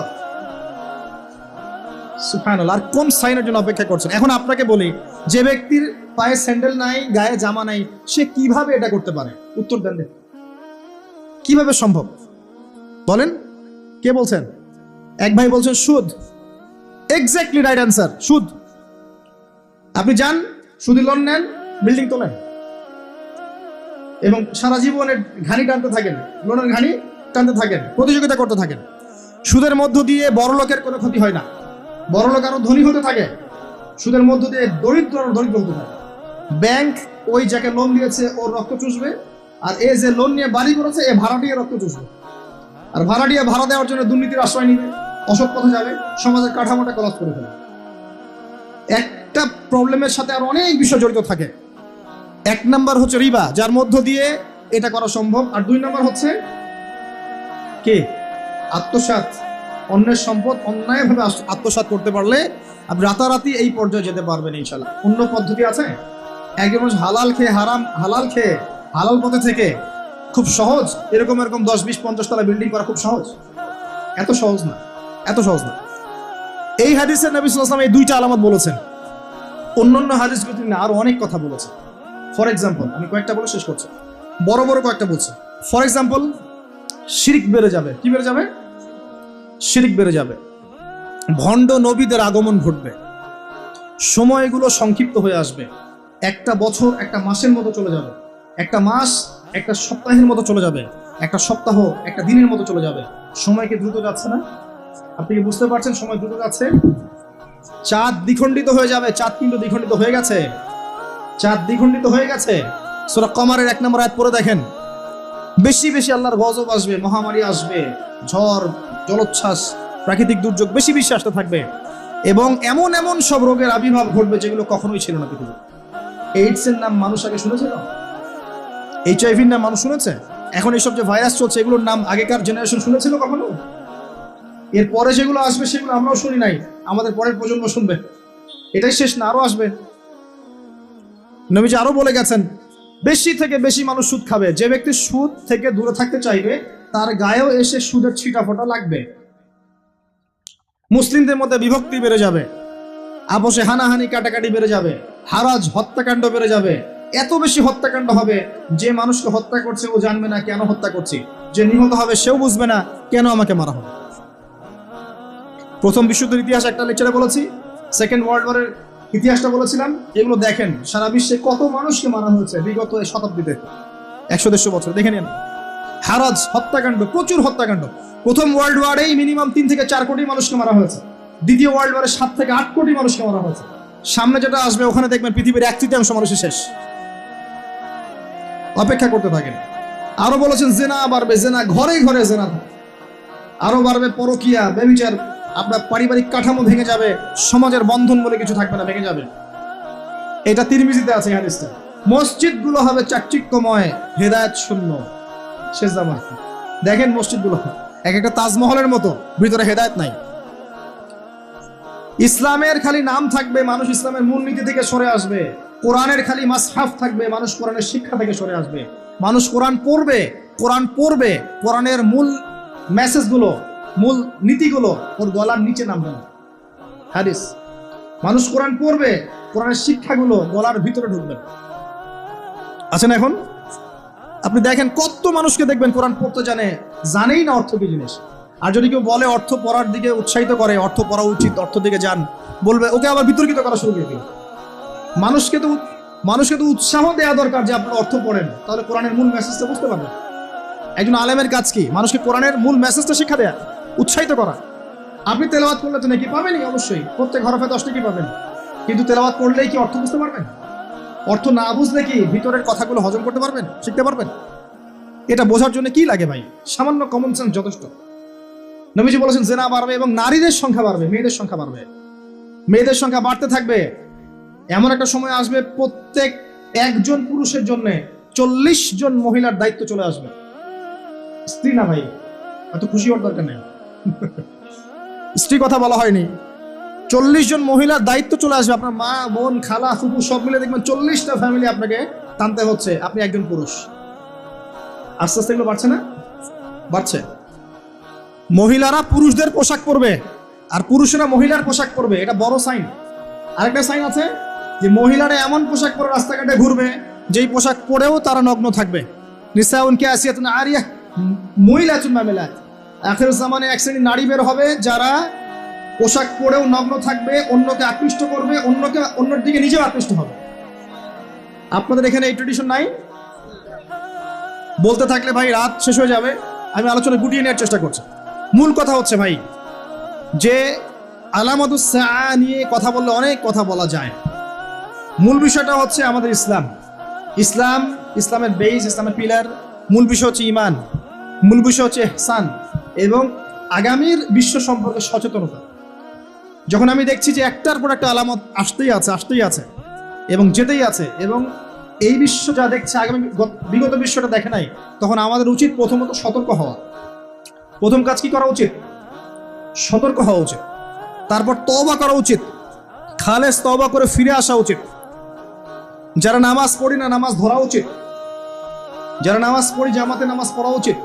সুবহানাল্লাহ। আর কোন সাইনের জন্য অপেক্ষা করছেন? এখন আপনাকে বলি, যে ব্যক্তির পায়ে স্যান্ডেল নাই, গায়ে জামা নাই, সে কিভাবে এটা করতে পারে? উত্তর দেন, কিভাবে সম্ভব বলেন? কে বলছেন? এক ভাই বলছেন সুদ। এক্স্যাক্টলি রাইট অ্যান্সার, সুদ। আপনি যান, সুদি লোন নেন, বিল্ডিং তোলেন এবং সারা জীবনের ঘানি টানতে থাকেন, লোনের ঘানি টানতে থাকেন, প্রতিযোগিতা করতে থাকেন। সুদের মধ্য দিয়ে বড় লোকের কোনো ক্ষতি হয় না, বড় লোক আরো ধনী হতে থাকে, সুদের মধ্য দিয়ে দরিদ্র আরো দরিদ্র হতে থাকে। ব্যাংক ওই যাকে লোন দিয়েছে ওর রক্ত চুষবে, আর এ যে লোন নিয়ে বাড়ি করেছে এ ভাড়াটিয়া রক্ত চুষবে, আর ভাড়াটিয়া ভাড়া দেওয়ার জন্য দুর্নীতির আশ্রয় নিবে, অসৎ পথে যাবে, সমাজের কাঠামোটা কলাপ করে ফেলে। একটা প্রবলেমের সাথে আর অনেক বিষয় জড়িত থাকে। 1 নাম্বার হচ্ছে রিবা, যার মধ্য দিয়ে এটা করা সম্ভব। আর 2 নাম্বার হচ্ছে কে? আত্মসাৎ, অন্যের সম্পদ অন্যায়ভাবে আত্মসাৎ করতে পারলে আপনি রাতারাতি এই পর্যায়ে যেতে পারবেন ইনশাআল্লাহ। অন্য পদ্ধতি আছে? একজন মানুষ হালাল খেয়ে হালাল পথে থেকে খুব সহজ এরকম 10, 20, 50 তলা বিল্ডিং করা খুব সহজ? এত সহজ না, এত সহজ না। এই হাদিসে নবী সাল্লাল্লাহু আলাইহি ওয়াসাল্লাম এই 2টা আলামত বলেছেন। অন্যান্য হাদিসগুলো তিনি আরো অনেক কথা বলেছেন। ফর এক্সাম্পল, আমি কয়েকটা বলে শেষ করছি, বড় বড় কয়েকটা বলছি। ফর এক্সাম্পল, শিরক বেড়ে যাবে। কি বেড়ে যাবে? শিরক বেড়ে যাবে। ভণ্ড নবীদের আগমন ঘটবে, সময়গুলো সংক্ষিপ্ত হয়ে আসবে। একটা বছর একটা মাসের মতো চলে যাবে, একটা মাস একটা সপ্তাহের মতো চলে যাবে, একটা সপ্তাহ একটা দিনের মতো চলে যাবে। সময় কি দ্রুত যাচ্ছে না? আপনি কি বুঝতে পারছেন সময় দ্রুত যাচ্ছে? চাঁদ দ্বিখণ্ডিত হয়ে যাবে, চাঁদ কিন্তু দ্বিখণ্ডিত হয়ে গেছে, চাঁদ দ্বিখণ্ডিত হয়ে গেছে। সূরা কমারের 1 নম্বর আয়াত পড়ে দেখেন। বেশি বেশি আল্লাহর গজব আসবে, মহামারী আসবে, ঝড়, জলোচ্ছ্বাস, প্রাকৃতিক দুর্যোগ, বেশি বিশ্বাসটা থাকবে, এবং এমন এমন সব রোগের আবির্ভাব ঘটবে যেগুলো কখনোই ছিল না পৃথিবীতে। এইডস এর নাম মানুষ আগে শুনেছিল? HIV-র নাম মানুষ শুনেছে? এখন এইসব যে ভাইরাস চলছে এগুলোর নাম আগেকার জেনারেশন শুনেছিল কখনো? এর পরে যেগুলো আসবে সেগুলো আমরাও শুনি নাই, আমাদের পরের প্রজন্ম শুনবে। এটাই শেষ না, আরো আসবে। নবীজি আরো বলে গেছেন, বেশি থেকে বেশি মানুষ সুদ খাবে। যে ব্যক্তি সুদ থেকে দূরে থাকতে চাইবে তার গায়েও এসে সুদের ছিটা ফোঁটা লাগবে। মুসলিমদের মধ্যে বিভক্তি বেড়ে যাবে, আপোষে হানাহানি কাটাকাটি বেড়ে যাবে, হারাজ হত্যাকাণ্ড বেড়ে যাবে। এত বেশি হত্যাকাণ্ড হবে যে মানুষকে হত্যা করছে ও জানবে না কেন হত্যা করছি, যে নিহত হবে সেও বুঝবে না কেন আমাকে মারা হবে। প্রথম বিশ্বযুদ্ধের ইতিহাস একটা লেকচারে বলেছি, সেকেন্ড ওয়ার্ল্ড ওয়ারের ইতিহাসটা বলেছিলাম। এগুলো দেখেন সারা বিশ্বে কত মানুষকে মারা হয়েছে বিগত শতাব্দীতে, 100-150 বছর দেখে নিন। হারাজ হত্যাকাণ্ড, প্রচুর হত্যাকাণ্ড। প্রথম ওয়ার্ল্ড ওয়ারেই মিনিমাম 3 থেকে 4 কোটি মানুষকে মারা হয়েছে। দ্বিতীয় ওয়ার্ল্ড ওয়ারে 7 থেকে 8 কোটি মানুষকে মারা হয়েছে। সামনে যেটা আসবে ওখানে দেখবেন পৃথিবীর 1/3 মানুষই শেষ। অপেক্ষা করতে থাকেন। আরো বলেছেন জেনা বাড়বে, জেনা ঘরে ঘরে জেনা, আরো বাড়বে পরকিয়া, ব্যভিচার। আপনার পারিবারিক কাঠামো ভেঙে যাবে, সমাজের বন্ধন বলে কিছু থাকবে না, ভেঙে যাবে। এটা তিরমিজিতে আছে হাদিসটা। মসজিদগুলো হবে চাকচিক্যময়, হেদায়েত শূন্য। শেষ জামান দেখেন মসজিদগুলো এক একটা তাজমহলের মতো, ভিতরে হেদায়েত নাই। ইসলামের খালি নাম থাকবে, মানুষ ইসলামের মূলনীতি থেকে সরে আসবে। কোরআনের খালি মাসহাফ থাকবে, মানুষ কোরআনের শিক্ষা থেকে সরে আসবে। মানুষ কোরআন পড়বে, কোরআনের মূল মেসেজগুলো, মূল নীতিগুলো ওর গলার নিচে নামবে না। হাদিস, মানুষ কোরআন পড়বে, কোরআনের শিক্ষাগুলো গলার ভিতরে ঢুকবে। আছেন এখন আপনি দেখেন কত মানুষকে দেখবেন কোরআন পড়তে জানেই না অর্থ কি জিনিস। আর যদি কেউ বলে অর্থ পড়ার দিকে উৎসাহিত করে, অর্থ পড়া উচিত, অর্থ দিকে যান, বলবে ওকে আবার বিতর্কিত করা শুরু করে দিবে। মানুষকে তো উৎসাহ দেওয়া দরকার যে আপনারা অর্থ পড়েন, তাহলে কোরআনের মূল মেসেজটা বুঝতে পারবেন। একজন আলেমের কাজ কি? মানুষকে কোরআনের মূল মেসেজটা শিক্ষা দেয়া, উৎসাহিত করা। আপনি তেলাওয়াত করলে তো নাকি পাবেনই, অবশ্যই প্রত্যেক হরফে 10 নাকি পাবেন, কিন্তু তেলাওয়াত করলেই কি অর্থ বুঝতে পারবেন? অর্থ না বুঝলে কি ভিতরের কথাগুলো হজম করতে পারবেন, শিখতে পারবেন? এটা বোঝার জন্য কি লাগে ভাই? সামান্য কমন সেন্স যথেষ্ট। নবীজি বলেছেন জেনা বাড়বে এবং নারীদের সংখ্যা বাড়বে, মেয়েদের সংখ্যা বাড়বে। মেয়েদের সংখ্যা বাড়তে থাকবে। এমন একটা সময় আসবে প্রত্যেক একজন পুরুষের জন্য 40 জন মহিলার দায়িত্ব চলে আসবে। স্ত্রী না ভাই, এত খুশি হওয়ার দরকার নেই। স্ত্রী কথা বলা হয়নি। 40 জন মহিলার দায়িত্ব চলে আসবে। আপনার মা, বোন, খালা, ফুপু সব মিলে দেখবেন 40টা ফ্যামিলি আপনাকে টানতে হচ্ছে, আপনি একজন পুরুষ। আস্তে আস্তে এগুলো বাড়ছে না? বাড়ছে। মহিলারা পুরুষদের পোশাক পরবে আর পুরুষেরা মহিলার পোশাক পরবে, এটা বড় সাইন। আরেকটা সাইন আছে যে মহিলারা এমন পোশাক পরে রাস্তাঘাটে ঘুরবে যেই পোশাক পরেও তারা নগ্ন থাকবে। নিসাউন কাসিয়াতুন আরিয়াহ মুইলাতুন মামিলাত। আখির জামানে এক শ্রেণীর নারী বের হবে যারা পোশাক পরেও নগ্ন থাকবে, অন্যকে আকৃষ্ট করবে, অন্যের দিকে নিজেও আকৃষ্ট হবে। আপনাদের এখানে এই ট্রেডিশন নাই? বলতে থাকলে ভাই রাত শেষ হয়ে যাবে, আমি আলোচনা গুটিয়ে নেওয়ার চেষ্টা করছি। মূল কথা হচ্ছে ভাই যে আলামাতুস সাআ নিয়ে কথা বললে অনেক কথা বলা যায়। মূল বিষয়টা হচ্ছে আমাদের ইসলামের বেস, ইসলামের পিলার। মূল বিষয় হচ্ছে ঈমান, মূল বিষয় হচ্ছে ইহসান এবং আগামীর বিশ্ব সম্পর্কে সচেতনতা। যখন আমি দেখছি যে একটার পর একটা আলামত আসতেই আছে এবং যেতেই আছে, এবং এই বিশ্ব যা দেখছে আগামী বিগত বিশ্বটা দেখে নাই, তখন আমাদের উচিত প্রথমত সতর্ক হওয়া। প্রথম কাজ কি করা উচিত? সতর্ক হওয়া উচিত। তারপর তওবা করা উচিত, খালেস তওবা করে ফিরে আসা উচিত। যারা নামাজ পড়ি না নামাজ ধরা উচিত, যারা নামাজ পড়ি জামাতে নামাজ পড়া উচিত।